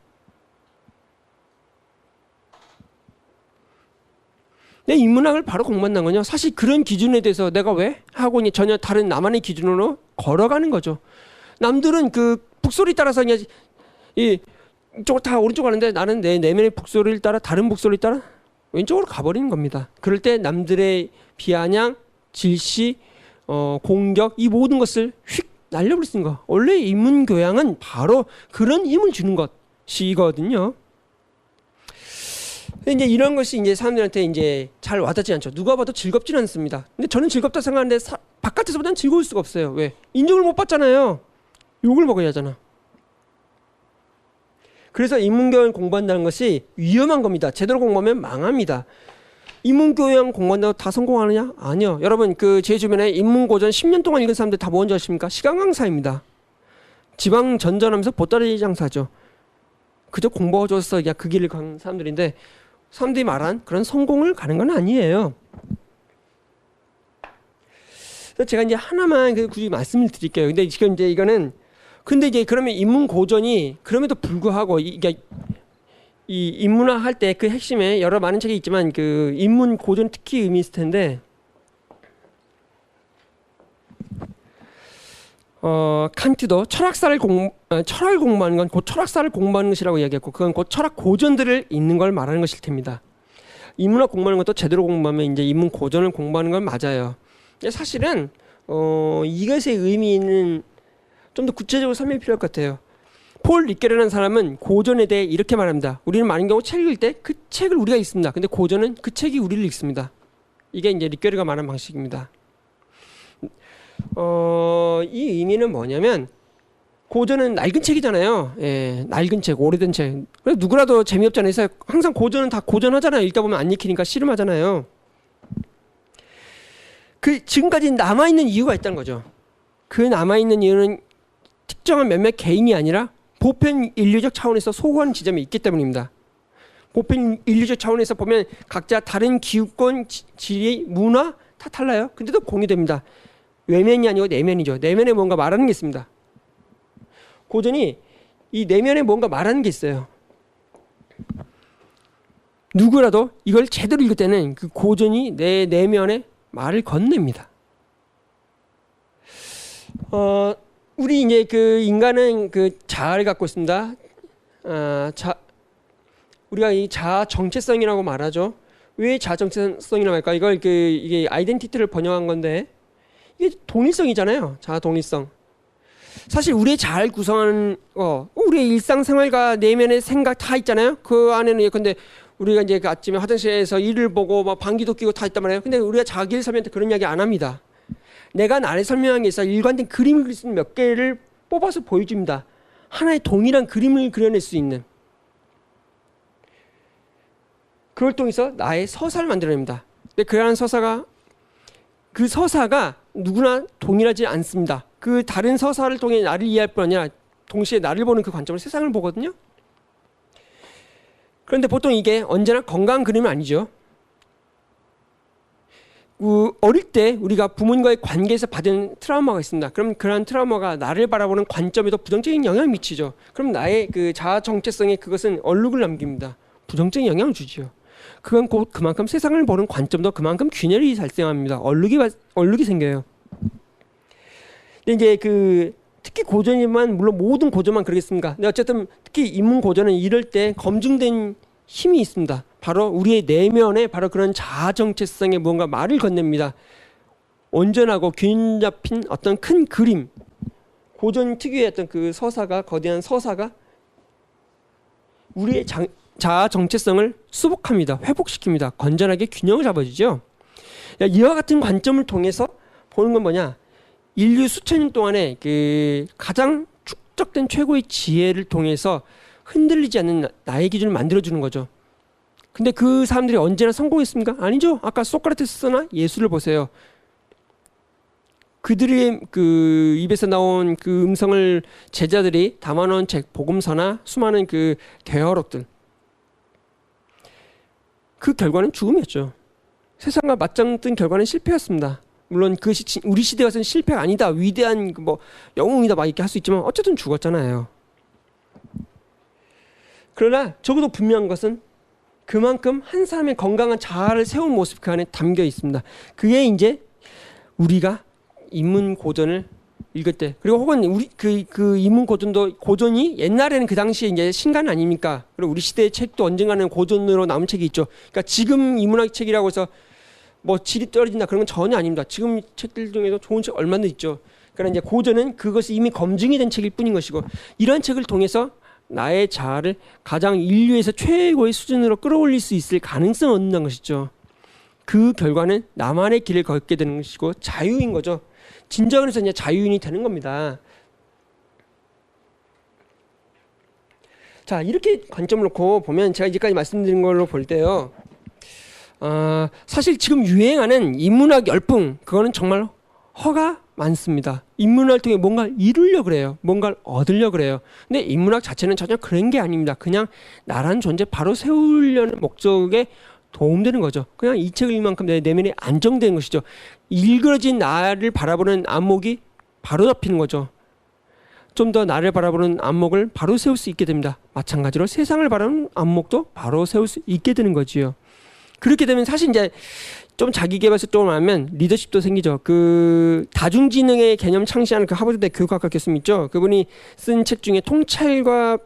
내 인문학을 바로 공부한다는 건요. 사실 그런 기준에 대해서 내가 왜? 하고 전혀 다른 나만의 기준으로 걸어가는 거죠. 남들은 그 북소리 따라서 그냥 이쪽으로 다 오른쪽 가는데 나는 내 내면의 북소리를 따라 다른 북소리를 따라 왼쪽으로 가버리는 겁니다. 그럴 때 남들의 비아냥, 질시, 공격 이 모든 것을 휙 날려버릴 수 있는 거. 원래 인문교양은 바로 그런 힘을 주는 것이거든요. 근데 이제 이런 것이 이제 사람들한테 이제 잘 와닿지 않죠. 누가 봐도 즐겁지는 않습니다. 근데 저는 즐겁다 생각하는데 바깥에서보다는 즐거울 수가 없어요. 왜? 인정을 못 받잖아요. 욕을 먹어야 하잖아. 그래서 인문교양 공부한다는 것이 위험한 겁니다. 제대로 공부하면 망합니다. 인문교양 공부한다고 다 성공하느냐? 아니요. 여러분 제 주변에 인문고전 10년 동안 읽은 사람들 다 뭔지 아십니까? 시간 강사입니다. 지방 전전하면서 보따리 장사죠. 그저 공부해줘서 그냥 그 길을 간 사람들인데 사람들이 말한 그런 성공을 가는 건 아니에요. 그래서 제가 이제 하나만 굳이 말씀을 드릴게요. 근데 지금 이제 이거는 근데 이제 그러면 인문고전이 그럼에도 불구하고 이게 이 인문학 할 때 그 핵심에 여러 많은 책이 있지만 그 인문고전 특히 의미 있을 텐데 칸트도 철학을 공부하는 건 곧 철학사를 공부하는 것이라고 이야기했고 그건 곧 철학 고전들을 읽는 걸 말하는 것일 텐니다. 인문학 공부하는 것도 제대로 공부하면 이제 인문 고전을 공부하는 건 맞아요. 근데 사실은 이것의 의미는 좀 더 구체적으로 설명이 필요할 것 같아요. 폴 리케르라는 사람은 고전에 대해 이렇게 말합니다. 우리는 많은 경우 책을 읽을 때 그 책을 우리가 읽습니다. 근데 고전은 그 책이 우리를 읽습니다. 이게 이제 리케르가 말하는 방식입니다. 이 의미는 뭐냐면 고전은 낡은 책이잖아요. 예, 낡은 책, 오래된 책. 그래서 누구라도 재미없잖아요. 그래서 항상 고전은 다 고전하잖아요. 읽다 보면 안 읽히니까 씨름하잖아요. 그 지금까지 남아있는 이유가 있다는 거죠. 그 남아있는 이유는 특정한 몇몇 개인이 아니라 보편 인류적 차원에서 소구하는 지점이 있기 때문입니다. 보편 인류적 차원에서 보면 각자 다른 기후권, 지리, 문화 다 달라요. 근데도 공유됩니다. 외면이 아니고 내면이죠. 내면에 뭔가 말하는 게 있습니다. 고전이 이 내면에 뭔가 말하는 게 있어요. 누구라도 이걸 제대로 읽을 때는 그 고전이 내 내면에 말을 건넵니다. 우리 이제 그 인간은 그 자아를 갖고 있습니다. 우리가 이 자아 정체성이라고 말하죠. 왜 자아 정체성이라고 할까? 이게 아이덴티티를 번역한 건데 이게 동일성이잖아요. 자아 동일성. 사실 우리의 자아를 구성하는 우리의 일상생활과 내면의 생각 다 있잖아요. 그 안에는 예컨대 우리가 이제 그 아침에 화장실에서 일을 보고 막 방귀도 뀌고 다 있단 말이에요. 근데 우리가 자기를 설명할 때 그런 이야기 안 합니다. 내가 나를 설명하기 위해서 일관된 그림을 그릴 수 있는 몇 개를 뽑아서 보여줍니다. 하나의 동일한 그림을 그려낼 수 있는. 그걸 통해서 나의 서사를 만들어냅니다. 근데 그 서사가 누구나 동일하지 않습니다. 그 다른 서사를 통해 나를 이해할 뿐 아니라 동시에 나를 보는 그 관점으로 세상을 보거든요. 그런데 보통 이게 언제나 건강한 그림은 아니죠. 어릴 때 우리가 부모님과의 관계에서 받은 트라우마가 있습니다. 그럼 그러한 트라우마가 나를 바라보는 관점에도 부정적인 영향을 미치죠. 그럼 나의 그 자아 정체성에 그것은 얼룩을 남깁니다. 부정적인 영향을 주죠. 그건 곧 그만큼 세상을 보는 관점도 그만큼 균열이 발생합니다. 얼룩이 생겨요. 근데 이제 특히 고전이지만 물론 모든 고전만 그러겠습니까? 근데 어쨌든 특히 특히 인문 고전은 이럴 때 검증된 힘이 있습니다. 바로 우리의 내면에 바로 그런 자아 정체성의 무언가 말을 건넵니다. 온전하고 균 잡힌 어떤 큰 그림, 고전 특유의 어떤 그 서사가, 거대한 서사가 우리의 자아 정체성을 수복합니다. 회복시킵니다. 건전하게 균형을 잡아주죠. 이와 같은 관점을 통해서 보는 건 뭐냐? 인류 수천 년 동안에 그 가장 축적된 최고의 지혜를 통해서 흔들리지 않는 나의 기준을 만들어주는 거죠. 근데 그 사람들이 언제나 성공했습니까? 아니죠. 아까 소크라테스나 예수를 보세요. 그들의 그 입에서 나온 그 음성을 제자들이 담아놓은 책, 복음서나 수많은 그 대화록들, 그 결과는 죽음이었죠. 세상과 맞짱 뜬 결과는 실패였습니다. 물론 그것이 우리 시대 가서는 실패가 아니다, 위대한 뭐 영웅이다 막 이렇게 할 수 있지만 어쨌든 죽었잖아요. 그러나 적어도 분명한 것은 그만큼 한 사람의 건강한 자아를 세운 모습 그 안에 담겨 있습니다. 그게 이제 우리가 인문 고전을 읽을 때, 그리고 혹은 우리 그 인문 고전이 옛날에는 그 당시에 이제 신간 아닙니까? 그리고 우리 시대의 책도 언젠가는 고전으로 남은 책이 있죠. 그러니까 지금 인문학 책이라고 해서 뭐 질이 떨어진다 그런 건 전혀 아닙니다. 지금 책들 중에도 좋은 책 얼마나 있죠. 그러나 이제 고전은 그것이 이미 검증이 된 책일 뿐인 것이고, 이런 책을 통해서 나의 자아를 가장 인류에서 최고의 수준으로 끌어올릴 수 있을 가능성을 얻는다는 것이죠. 그 결과는 나만의 길을 걷게 되는 것이고 자유인 거죠. 진정을 해서 이제 자유인이 되는 겁니다. 자, 이렇게 관점을 놓고 보면 제가 이제까지 말씀드린 걸로 볼 때요. 사실 지금 유행하는 인문학 열풍, 그거는 정말 허가 많습니다. 인문학을 통해 뭔가를 이루려고 그래요. 뭔가를 얻으려고 그래요. 근데 인문학 자체는 전혀 그런 게 아닙니다. 그냥 나라는 존재 바로 세우려는 목적에 도움되는 거죠. 그냥 이 책을 읽을 만큼 내 내면이 안정되는 것이죠. 일그러진 나를 바라보는 안목이 바로 잡히는 거죠. 좀 더 나를 바라보는 안목을 바로 세울 수 있게 됩니다. 마찬가지로 세상을 바라보는 안목도 바로 세울 수 있게 되는 거지요. 그렇게 되면 사실 이제 좀 자기 개발서 쪽으로 하면 리더십도 생기죠. 그 다중지능의 개념 창시하는 그 하버드대 교육학과 교수님 있죠. 그분이 쓴 책 중에 통찰과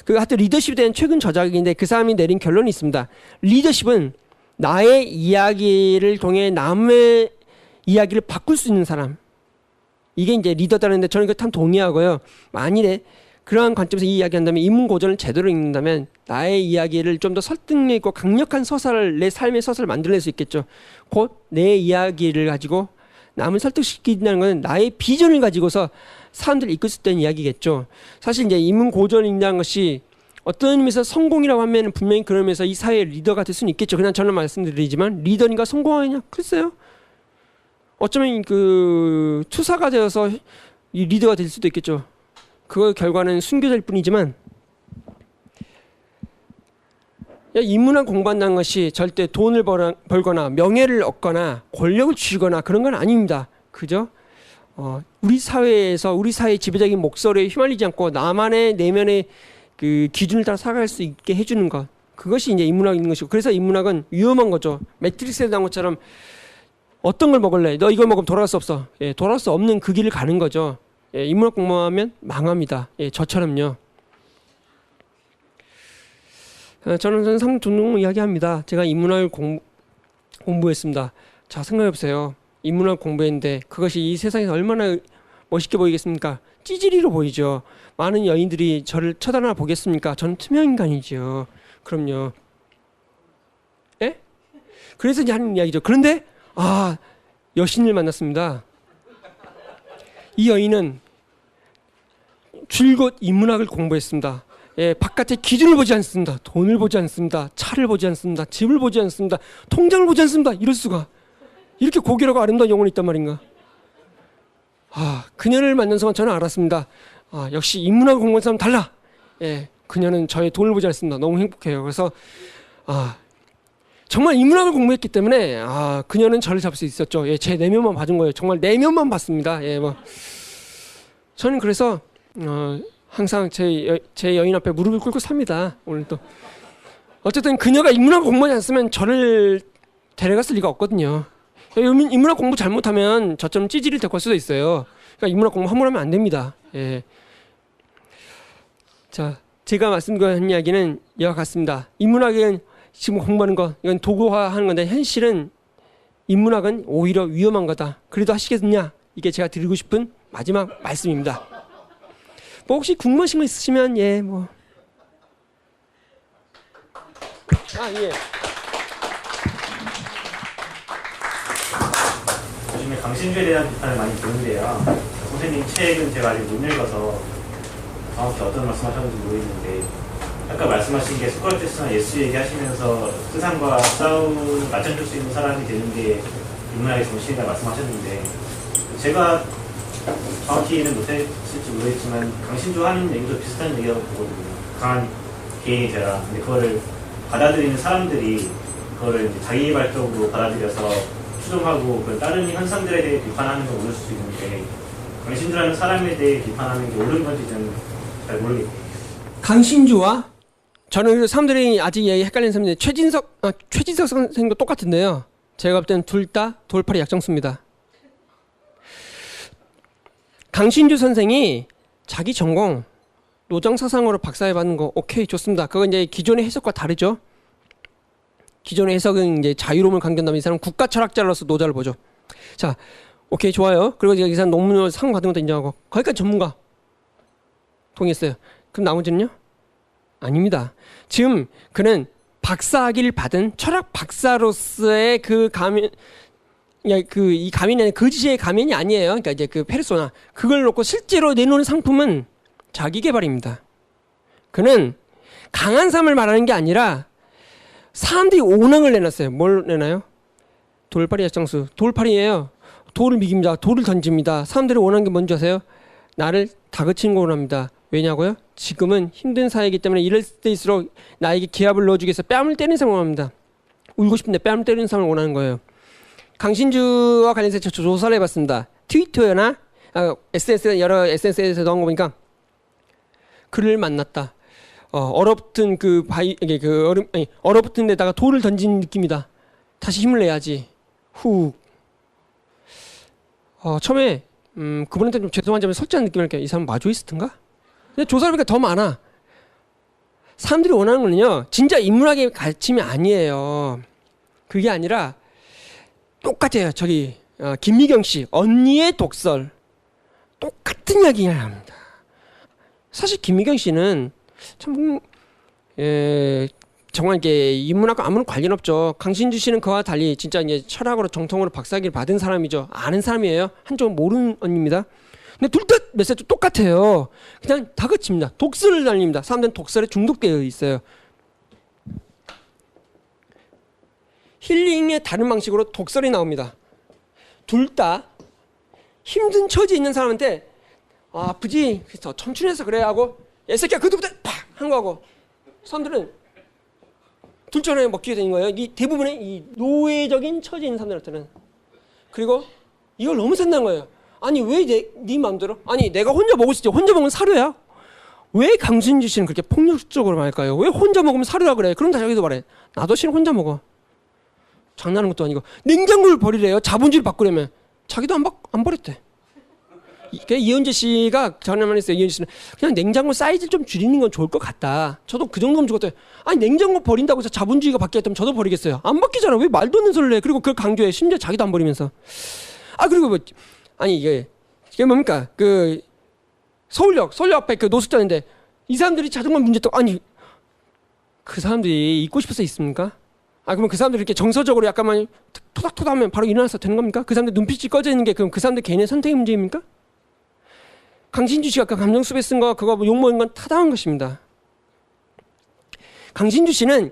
그 하여튼 리더십에 대한 최근 저작인데, 그 사람이 내린 결론이 있습니다. 리더십은 나의 이야기를 통해 남의 이야기를 바꿀 수 있는 사람, 이게 이제 리더다는데 저는 그참 동의하고요. 만일에 그러한 관점에서 이 이야기한다면, 인문 고전을 제대로 읽는다면 나의 이야기를 좀 더 설득력 있고 강력한 서사를, 내 삶의 서사를 만들어낼 수 있겠죠. 곧 내 이야기를 가지고 남을 설득시킨다는 것은 나의 비전을 가지고서 사람들을 이끌 수 있다는 이야기겠죠. 사실 이제 인문 고전을 읽는다는 것이 어떤 의미에서 성공이라고 하면 분명히 그런 의미에서 이 사회의 리더가 될 수는 있겠죠. 그냥 저는 말씀드리지만 리더니까 성공하느냐? 글쎄요. 어쩌면 그 투사가 되어서 이 리더가 될 수도 있겠죠. 그 결과는 순교될 뿐이지만, 인문학 공부한다는 것이 절대 돈을 벌거나 명예를 얻거나 권력을 쥐거나 그런 건 아닙니다. 그죠? 우리 사회에서 우리 사회의 지배적인 목소리에 휘말리지 않고 나만의 내면의 그 기준을 따라 살아갈 수 있게 해주는 것, 그것이 이제 인문학이 있는 것이고, 그래서 인문학은 위험한 거죠. 매트릭스에 나온 것처럼 어떤 걸 먹을래? 너 이걸 먹으면 돌아갈 수 없어. 예, 돌아갈 수 없는 그 길을 가는 거죠. 예, 인문학 공부하면 망합니다. 예, 저처럼요. 저는 상당 종종 이야기합니다. 제가 인문학을 공부했습니다. 자, 생각해보세요. 인문학 공부했는데 그것이 이 세상에서 얼마나 멋있게 보이겠습니까? 찌질이로 보이죠. 많은 여인들이 저를 쳐다나 보겠습니까? 저는 투명인간이죠. 그럼요. 예? 그래서 이제 하는 이야기죠. 그런데 여신을 만났습니다. 이 여인은 줄곧 인문학을 공부했습니다. 예, 바깥의 기준을 보지 않습니다. 돈을 보지 않습니다. 차를 보지 않습니다. 집을 보지 않습니다. 통장을 보지 않습니다. 이럴 수가. 이렇게 고귀하고 아름다운 영혼이 있단 말인가. 그녀를 만난 순간 저는 알았습니다. 역시 인문학을 공부한 사람은 달라. 예, 그녀는 저의 돈을 보지 않습니다. 너무 행복해요. 그래서 정말 인문학을 공부했기 때문에 그녀는 저를 잡을 수 있었죠. 예, 제 내면만 봐준 거예요. 정말 내면만 봤습니다. 예, 저는 그래서 항상 제 여인 앞에 무릎을 꿇고 삽니다. 오늘 또 어쨌든 그녀가 인문학 공부하지 않았으면 저를 데려갔을 리가 없거든요. 인문학 공부 잘못하면 저처럼 찌질이 데리고 갈 수도 있어요. 그러니까 인문학 공부 함부로 하면 안 됩니다. 예. 자, 제가 말씀드린 이야기는 이와 같습니다. 인문학은 지금 공부하는 거 이건 도구화하는 건데 현실은 인문학은 오히려 위험한 거다. 그래도 하시겠느냐? 이게 제가 드리고 싶은 마지막 말씀입니다. 뭐 혹시 궁금하신 거 있으시면 예 뭐. 아 예. 요즘에 강신주에 대한 비판을 많이 듣는데요. 선생님 책은 제가 아직 못 읽어서 정확히 어떤 말씀하셨는지 모르겠는데 아까 말씀하신 게 소크라테스나 예수 얘기하시면서 세상과 싸움을 맞춰줄 수 있는 사람이 되는 게 인문학의 정신이라 말씀하셨는데 제가 정확히는 못했을지 모르겠지만 강신주 하는 얘기도 비슷한 얘기라고 보거든요. 강한 개인이 되라. 근데 그거를 받아들이는 사람들이 그거를 이제 자기발적으로 받아들여서 추종하고 그 다른 현상들에 대해 비판하는 건 옳을 수 있는데 강신주라는 사람에 대해 비판하는 게 옳은 건지 저는 잘 모르겠고. 강신주와 저는 사람들이 아직 헷갈리는 사람인데 최진석 선생도 똑같은데요. 제가 볼 때는 둘 다 돌팔이 약정수입니다. 강신주 선생이 자기 전공 노정사상으로 박사에 받는 거 오케이 좋습니다. 그건 이제 기존의 해석과 다르죠. 기존의 해석은 이제 자유로움을 강조한다면 이 사람은 국가 철학자로서 노자를 보죠. 자, 오케이 좋아요. 그리고 이 사람 논문으로 상 받은 것도 인정하고 거기까지 전문가 동의했어요. 그럼 나머지는요? 아닙니다. 지금 그는 박사학위를 받은 철학 박사로서의 그 가면, 이 가면이 아니라 거짓의 가면이 아니에요. 그러니까 이제 그 페르소나 그걸 놓고 실제로 내놓은 상품은 자기 개발입니다. 그는 강한 삶을 말하는 게 아니라 사람들이 오능을 내놨어요. 뭘 내나요? 돌팔이 약정수. 돌팔이에요. 돌을 미깁니다. 돌을 던집니다. 사람들이 원하는 게 뭔지 아세요? 나를 다그치는 걸 원합니다. 왜냐고요? 지금은 힘든 사회이기 때문에 이럴 때일수록 나에게 기합을 넣어주기 위해서 뺨을 때리는 사람을 원합니다. 울고 싶은데 뺨을 때리는 사람을 원하는 거예요. 강신주와 관련해서 저 조사를 해봤습니다. 트위터나 SNS 여러 SNS에서 나온 거 보니까 그를 만났다. 얼어붙은 얼어붙은 데다가 돌을 던진 느낌이다. 다시 힘을 내야지. 후. 처음에 그분한테 좀 죄송한 점에 솔직한 느낌을 할게요. 이 사람 마조이스트인가? 근데 조사를 보니까 더 많아. 사람들이 원하는 거는요, 진짜 인문학의 가르침이 아니에요. 그게 아니라 똑같아요. 저기 김미경 씨 언니의 독설 똑같은 이야기를 합니다. 사실 김미경 씨는 참 정말 이게 인문학과 아무런 관련 없죠. 강신주 씨는 그와 달리 진짜 이제 철학으로 정통으로 박사학위를 받은 사람이죠. 아는 사람이에요. 한쪽은 모르는 언니입니다. 근데 둘 다 메시지 똑같아요. 그냥 다그칩니다. 독설을 달립니다. 사람들은 독설에 중독되어 있어요. 힐링의 다른 방식으로 독설이 나옵니다. 둘 다 힘든 처지에 있는 사람한테 아프지? 그래서 청춘해서 그래 하고 애새끼야 그것부터 팍한 거하고 사람들은 둘 중 하나에 먹히게 되는 거예요. 이 대부분의 이 노예적인 처지에 있는 사람들한테는. 그리고 이걸 너무 산다는 거예요. 아니 왜 네 마음대로? 아니 내가 혼자 먹을 수 있지. 혼자 먹으면 사료야. 왜 강신주 씨는 그렇게 폭력적으로 말할까요? 왜 혼자 먹으면 사료라 그래? 그럼 다 자기도 말해. 나도 싫어 혼자 먹어. 장난하는 것도 아니고 냉장고를 버리래요. 자본주의를 바꾸려면. 자기도 안 버렸대. 이현재 씨가 전에 말했어요. 이현재 씨는 그냥 냉장고 사이즈 좀 줄이는 건 좋을 것 같다. 저도 그 정도면 좋겠다. 아니 냉장고 버린다고 해서 자본주의가 바뀌었다면 저도 버리겠어요. 안 바뀌잖아. 왜 말도 없는 소리를 해. 그리고 그걸 강조해. 심지어 자기도 안 버리면서. 그리고 아니 이게 뭡니까? 그 서울역 앞에 그 노숙자인데 이 사람들이 자전거 문제 또 아니 그 사람들이 있고 싶어서 있습니까? 그러면 그 사람들이 이렇게 정서적으로 약간만 토닥토닥 하면 바로 일어나서 되는 겁니까? 그 사람들 눈빛이 꺼져 있는 게 그럼 그 사람들 개인의 선택의 문제입니까? 강신주 씨가 아까 감정수배 쓴 거 그거 욕먹은 건 타당한 것입니다. 강신주 씨는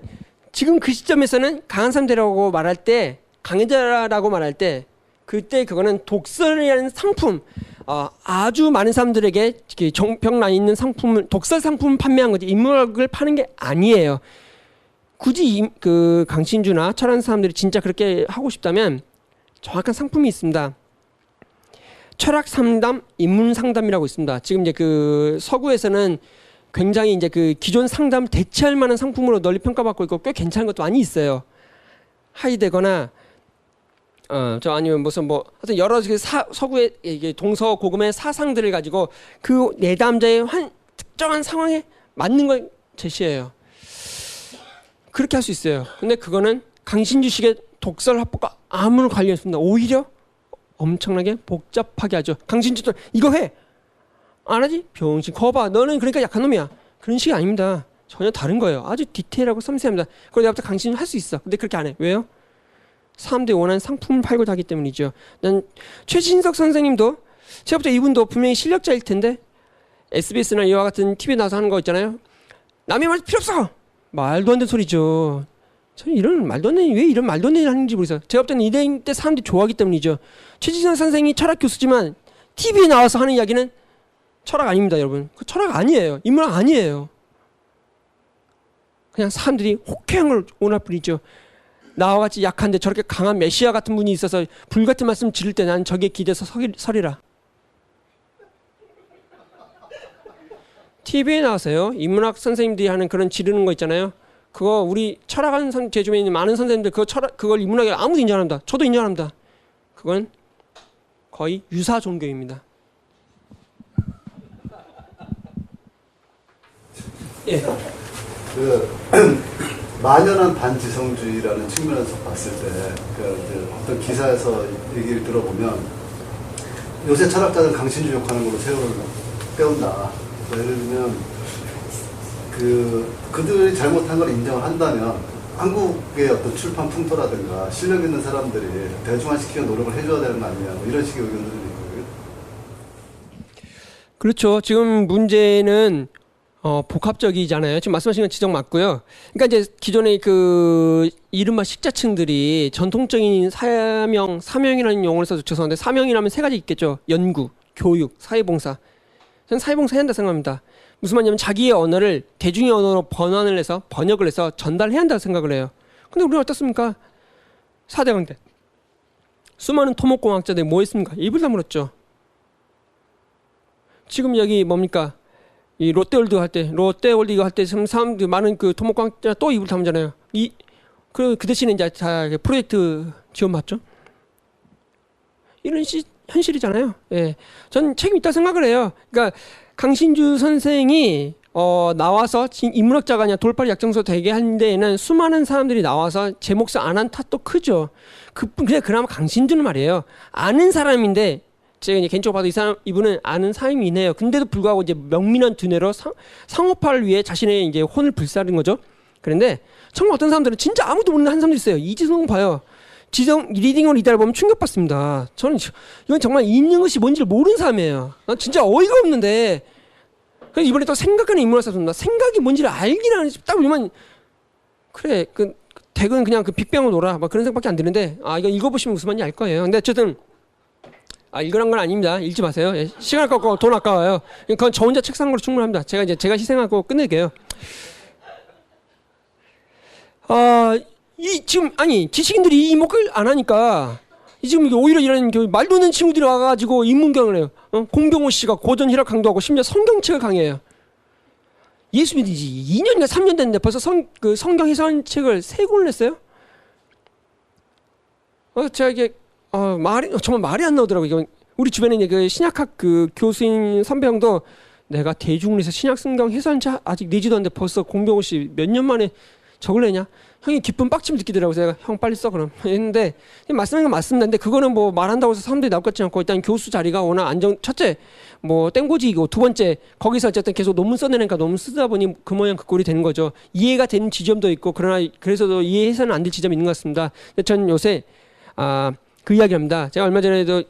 지금 그 시점에서는 강한 사람들이라고 말할 때 강해자라고 말할 때 그때 그거는 독설이라는 상품 아주 많은 사람들에게 정평 나 있는 상품을 독설 상품을 판매한 거지 인문학을 파는 게 아니에요. 굳이 그 강신주나 철학하는 사람들이 진짜 그렇게 하고 싶다면 정확한 상품이 있습니다. 철학 상담, 인문 상담이라고 있습니다. 지금 이제 그 서구에서는 굉장히 이제 그 기존 상담을 대체할 만한 상품으로 널리 평가받고 있고 꽤 괜찮은 것도 많이 있어요. 하이데거나 저 아니면 무슨 하여튼 여러 서구의 이게 동서고금의 사상들을 가지고 그 내담자의 특정한 상황에 맞는 걸 제시해요. 그렇게 할 수 있어요. 근데 그거는 강신주식의 독설 합법과 아무런 관련이 없습니다. 오히려 엄청나게 복잡하게 하죠. 강신주도 이거 해! 안 하지? 병신 거봐 너는 그러니까 약한 놈이야. 그런 식이 아닙니다. 전혀 다른 거예요. 아주 디테일하고 섬세합니다. 그리고 내가부터 강신주 할 수 있어. 근데 그렇게 안 해. 왜요? 사람들이 원하는 상품을 팔고자 하기 때문이죠. 난 최진석 선생님도 제가 볼 때 이분도 분명히 실력자일 텐데 SBS나 이와 같은 TV에 나와서 하는 거 있잖아요. 남의 말 필요 없어! 말도 안 되는 소리죠. 저는 이런 말도 안 되는, 왜 이런 말도 안 되는 일 하는지 모르겠어요. 제가 볼 때는 이대 때 사람들이 좋아하기 때문이죠. 최진석 선생이 철학 교수지만 TV에 나와서 하는 이야기는 철학 아닙니다, 여러분. 그 철학 아니에요. 인문학 아니에요. 그냥 사람들이 혹해한 걸 원할 뿐이죠. 나와 같이 약한데 저렇게 강한 메시아 같은 분이 있어서 불같은 말씀 지를 때 난 저기에 기대서 서리라. TV에 나와서요. 인문학 선생님들이 하는 그런 지르는 거 있잖아요. 그거 우리 철학하는 제 주변에 있는 많은 선생님들 그걸 인문학에 아무도 인정 안 합니다. 저도 인정 안 합니다. 그건 거의 유사 종교입니다. 예. 만연한 반지성주의라는 측면에서 봤을 때, 어떤 기사에서 얘기를 들어보면, 요새 철학자는 강신주 욕하는 걸로 세월을 빼온다. 예를 들면, 그들이 잘못한 걸 인정을 한다면, 한국의 어떤 출판 풍토라든가, 실력 있는 사람들이 대중화시키는 노력을 해줘야 되는 거 아니냐, 뭐 이런 식의 의견들이 있거든요. 그렇죠. 지금 문제는 복합적이잖아요. 지금 말씀하신 건 지적 맞고요. 그러니까 이제 기존의 그 이른바 식자층들이 전통적인 사명이라는 용어를 써서 죄송한데 사명이라면 세 가지 있겠죠. 연구, 교육, 사회봉사. 저는 사회봉사 해야 한다 생각합니다. 무슨 말이냐면 자기의 언어를 대중의 언어로 번역을 해서 전달해야 한다고 생각을 해요. 근데 우리는 어떻습니까? 4대 강대. 수많은 토목공학자들이 뭐 했습니까? 입을 다물었죠. 지금 여기 뭡니까? 이 롯데월드 이거 할 때 사람들 많은 그 토목공학자 또 입을 다물잖아요. 그 대신에 이제 다 프로젝트 지원 받죠. 이런 현실이잖아요. 예. 전 책임 있다 생각을 해요. 그러니까 강신주 선생이 나와서 인문학자가 아니라 돌팔이 약정서 되게 한 데에는 수많은 사람들이 나와서 제 몫을 안 한 탓도 크죠. 그냥 그나마 강신주는 말이에요. 아는 사람인데 제가 이제 개인적으로 봐도 이분은 아는 사람이네요. 근데도 불구하고 이제 명민한 두뇌로 상업화를 위해 자신의 이제 혼을 불사른 거죠. 그런데 정말 어떤 사람들은 진짜 아무도 모르는 한 사람도 있어요. 이지성 봐요. 리딩을 이달아 보면 충격받습니다. 저는 이건 정말 읽는 것이 뭔지를 모르는 사람이에요. 난 진짜 어이가 없는데. 그래서 이번에 또 생각하는 인문학 썼습니다. 생각이 뭔지를 알기는 딱 보면 그래 대건 그냥 그 빅뱅을 놀아 막 그런 생각밖에 안 드는데 이거 읽어보시면 무슨 말인지 알 거예요. 근데 어쨌든 읽으란 건 아닙니다. 읽지 마세요. 예, 시간 아까워, 돈 아까워요. 그건 저 혼자 책 사는 걸로 충분합니다. 제가 희생하고 끝낼게요. 지식인들이 이 목을 안 하니까 지금 오히려 이런 말도 없는 친구들이 와가지고 인문경을 해요. 공병호 씨가 고전 희락 강도하고 심지어 성경책을 강의해요. 예수 믿이지 2년인가 3년 됐는데 벌써 성경 해설책을 3권을 냈어요. 제가 이게 정말 말이 안 나오더라고요. 우리 주변에 이제 그 신약학 그 교수인 선배 형도 내가 대중에서 신약 성경 해설책 아직 내지도 않는데 벌써 공병호 씨 몇 년 만에 저걸 내냐? 형이 기쁜 빡침을 느끼더라고요. 제가 형 빨리 써 그럼 했는데 말씀하신 건 맞습니다. 근데 그거는 뭐 말한다고 해서 사람들이 나올 것 같지 않고 일단 교수 자리가 워낙 첫째 뭐 땡고지이고 두 번째 거기서 어쨌든 계속 논문 써내니까 논문 쓰다 보니 그 모양 그 꼴이 되는 거죠. 이해가 되는 지점도 있고 그러나 그래서도 이해해서는 안 될 지점이 있는 것 같습니다. 근데 전 요새 그 이야기합니다. 제가 얼마 전에도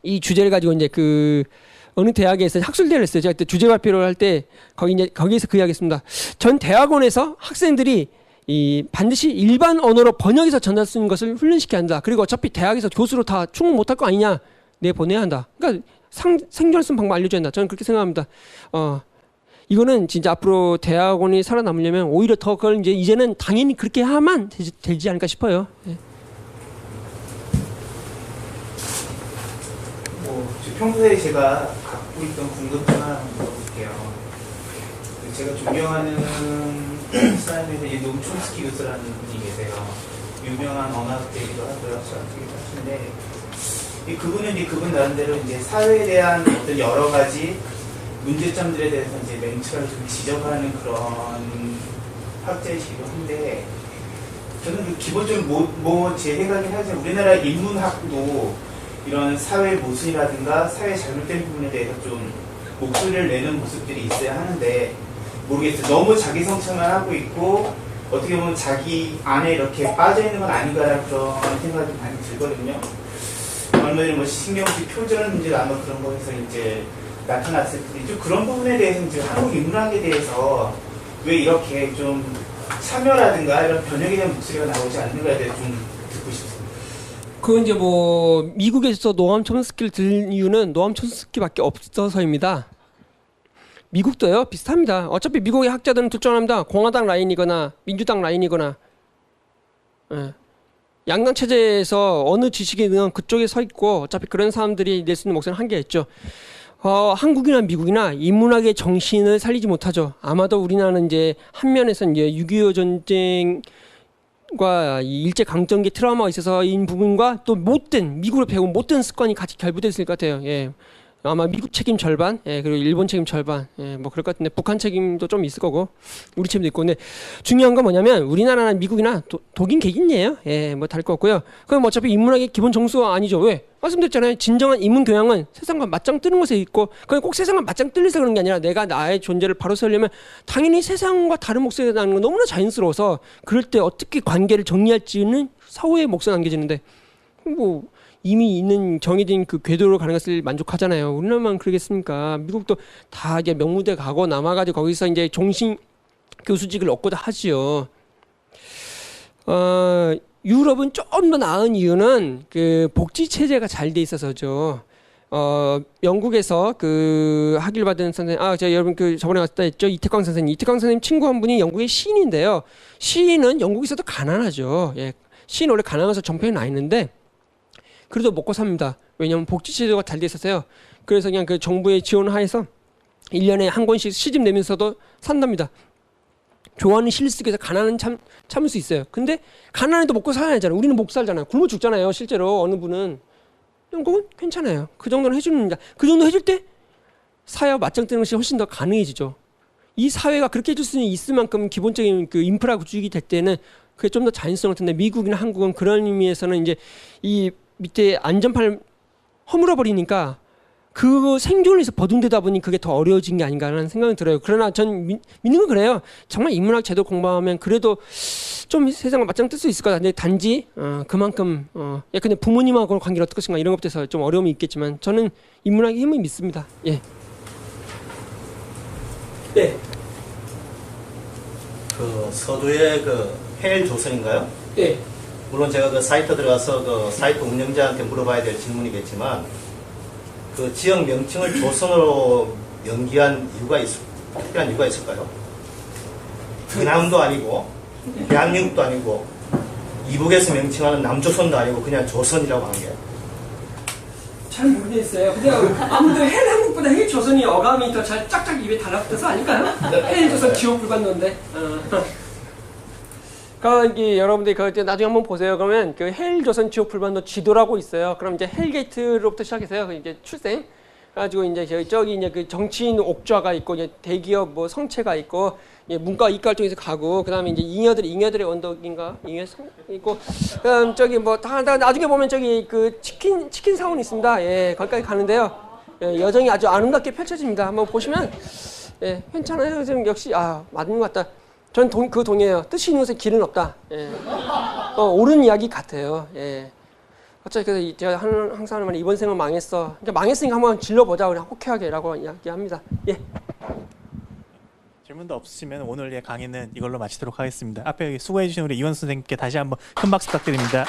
이 주제를 가지고 이제 어느 대학에서 학술대회를 했어요. 제가 그때 주제 발표를 할 때 거기에서 그 이야기했습니다. 전 대학원에서 학생들이 반드시 일반 언어로 번역해서 전달 쓰는 것을 훈련시켜야 한다. 그리고 어차피 대학에서 교수로 다 충원 못할 거 아니냐. 내보내야 한다. 그러니까 생존할 수 있는 방법 알려줘야 한다. 저는 그렇게 생각합니다. 이거는 진짜 앞으로 대학원이 살아남으려면 오히려 더 그걸 이제는 당연히 그렇게 하면 되지 않을까 싶어요. 네. 평소에 제가 갖고 있던 궁금증 하나 물어볼게요. 제가 존경하는 사람에서 노am 촘스키 교수라는 분이 계세요. 유명한 언어학자이기도 하고요. 하시는데 그분은 그분 나름대로 사회에 대한 어떤 여러 가지 문제점들에 대해서 맹철을 좀 지적하는 그런 학자이시기도 한데 저는 기본적으로 제 생각이긴 하지만 우리나라 인문학도 이런 사회 모순이라든가 사회 잘못된 부분에 대해서 좀 목소리를 내는 모습들이 있어야 하는데 모르겠어요. 너무 자기 성찰만 하고 있고 어떻게 보면 자기 안에 이렇게 빠져 있는 건 아닌가라는 그런 생각이 많이 들거든요. 얼마 전에 뭐 신경식 표절 문제가 아마 그런 거에서 이제 나타났을 텐데 좀 그런 부분에 대해서 이제 한국 인문학에 대해서 왜 이렇게 좀 참여라든가 이런 변혁에 대한 목소리가 나오지 않는가에 대해서 좀 듣고 싶습니다. 그건 이제 뭐 미국에서 노암 촘스키를 들 이유는 노암 촘스키밖에 없어서입니다. 미국도요 비슷합니다. 어차피 미국의 학자들은 둘 중 하나입니다. 공화당 라인이거나 민주당 라인이거나. 예. 양당 체제에서 어느 지식이든 그쪽에 서 있고 어차피 그런 사람들이 낼 수 있는 목소리는 한계가 있죠. 한국이나 미국이나 인문학의 정신을 살리지 못하죠. 아마도 우리나라는 이제 한면에서는 이제 6.25 전쟁과 이 일제 강점기 트라우마가 있어서인 부분과 또 못된 미국을 배운 못된 습관이 같이 결부됐을 것 같아요. 예. 아마 미국 책임 절반, 예, 그리고 일본 책임 절반, 예, 뭐 그럴 것 같은데 북한 책임도 좀 있을 거고 우리 책임도 있고. 근데 중요한 건 뭐냐면 우리나라나 미국이나 독인 개긴이에요. 예, 뭐 다를 거 없고요. 그럼 어차피 인문학의 기본 정수가 아니죠. 왜? 말씀드렸잖아요. 진정한 인문 교양은 세상과 맞짱 뜨는 것에 있고 그건 꼭 세상과 맞짱 뜨려서 그런 게 아니라 내가 나의 존재를 바로 세우려면 당연히 세상과 다른 목소리가 나는 건 너무나 자연스러워서 그럴 때 어떻게 관계를 정리할지는 사후에 몫을 남겨지는데 뭐 이미 있는 정해진 그 궤도로 가는 것을 만족하잖아요. 우리나라만 그러겠습니까? 미국도 다 이제 명무대 가고 남아가지고 거기서 이제 종신 교수직을 얻고도 하지요. 유럽은 좀 더 나은 이유는 그 복지 체제가 잘 돼 있어서죠. 영국에서 그 학위를 받은 선생님, 제가 여러분 그 저번에 갔다 했죠. 이태광 선생님 친구 한 분이 영국의 시인인데요. 시인은 영국에서도 가난하죠. 예, 시인 원래 가난해서 정평이 나 있는데. 그래도 먹고 삽니다. 왜냐하면 복지제도가 잘 돼 있어서요. 그래서 그냥 그 정부의 지원 하에서 1년에 한 권씩 시집 내면서도 산답니다. 좋아하는 시를 쓰기 위해서 가난은 참을 수 있어요. 근데 가난해도 먹고 살아야 하잖아요. 우리는 못 살잖아요. 굶어 죽잖아요. 실제로 어느 분은. 영국은 괜찮아요. 그 정도는 해주는다. 그 정도 해줄 때 사회와 맞짱 뜨는 것이 훨씬 더 가능해지죠. 이 사회가 그렇게 해줄 수 있을 만큼 기본적인 그 인프라 구축이 될 때는 그게 좀 더 자연스러울 텐데 미국이나 한국은 그런 의미에서는 이제 이 밑에 안전판을 허물어 버리니까 그 생존을 위해서 버둥대다 보니 그게 더 어려워진 게 아닌가라는 생각이 들어요. 그러나 전 믿는 건 그래요. 정말 인문학 제도 공부하면 그래도 좀 세상과 맞짱 뜰 수 있을 것 같은데 단지 그만큼 근데 부모님하고 관계를 어떨 것인가 이런 것부터 좀 어려움이 있겠지만 저는 인문학의 힘을 믿습니다. 예. 네. 그 서두의 그 헬 조선인가요? 네. 물론 제가 그 사이트 들어가서 그 사이트 운영자한테 물어봐야 될 질문이겠지만 그 지역 명칭을 조선으로 연기한 이유가 특별한 이유가 있을까요? 기남도 아니고 대한민국도 아니고 이북에서 명칭하는 남조선도 아니고 그냥 조선이라고 하는 게. 잘 모르겠어요. 근데 아무래도 헬 한국보다 헬 조선이 어감이 더 잘 짝짝 입에 달라붙어서 아닐까요? 헬 조선 기호 불관론데. 이게 여러분들이 그 나중에 한번 보세요. 그러면 그 헬 조선 지옥 불반도 지도라고 있어요. 그럼 이제 헬게이트로부터 시작해서요. 이제 출생. 가지고 이제 저기 이제 그 정치인 옥좌가 있고 이제 대기업 뭐 성체가 있고 문과 이과 쪽에서 가고 그다음에 이제 잉여들의 언덕인가 잉여성 있고 그다음 저기 뭐 다 나중에 보면 저기 그 치킨 사원 있습니다. 예, 거기까지 가는데요. 예, 여정이 아주 아름답게 펼쳐집니다. 한번 보시면 예, 괜찮아요. 지금 역시 맞는 것 같다. 전 그 동의해요. 뜻이 있는 곳에 길은 없다. 예. 옳은 이야기 같아요. 예. 어차피 그래서 제가 항상 하는 말이 이번 생은 망했어. 그러니까 망했으니까 한번 질러보자. 그냥 호쾌하게라고 이야기합니다. 예. 질문도 없으시면 오늘의 강의는 이걸로 마치도록 하겠습니다. 앞에 수고해 주신 우리 이원수 선생님께 다시 한번 큰 박수 부탁드립니다.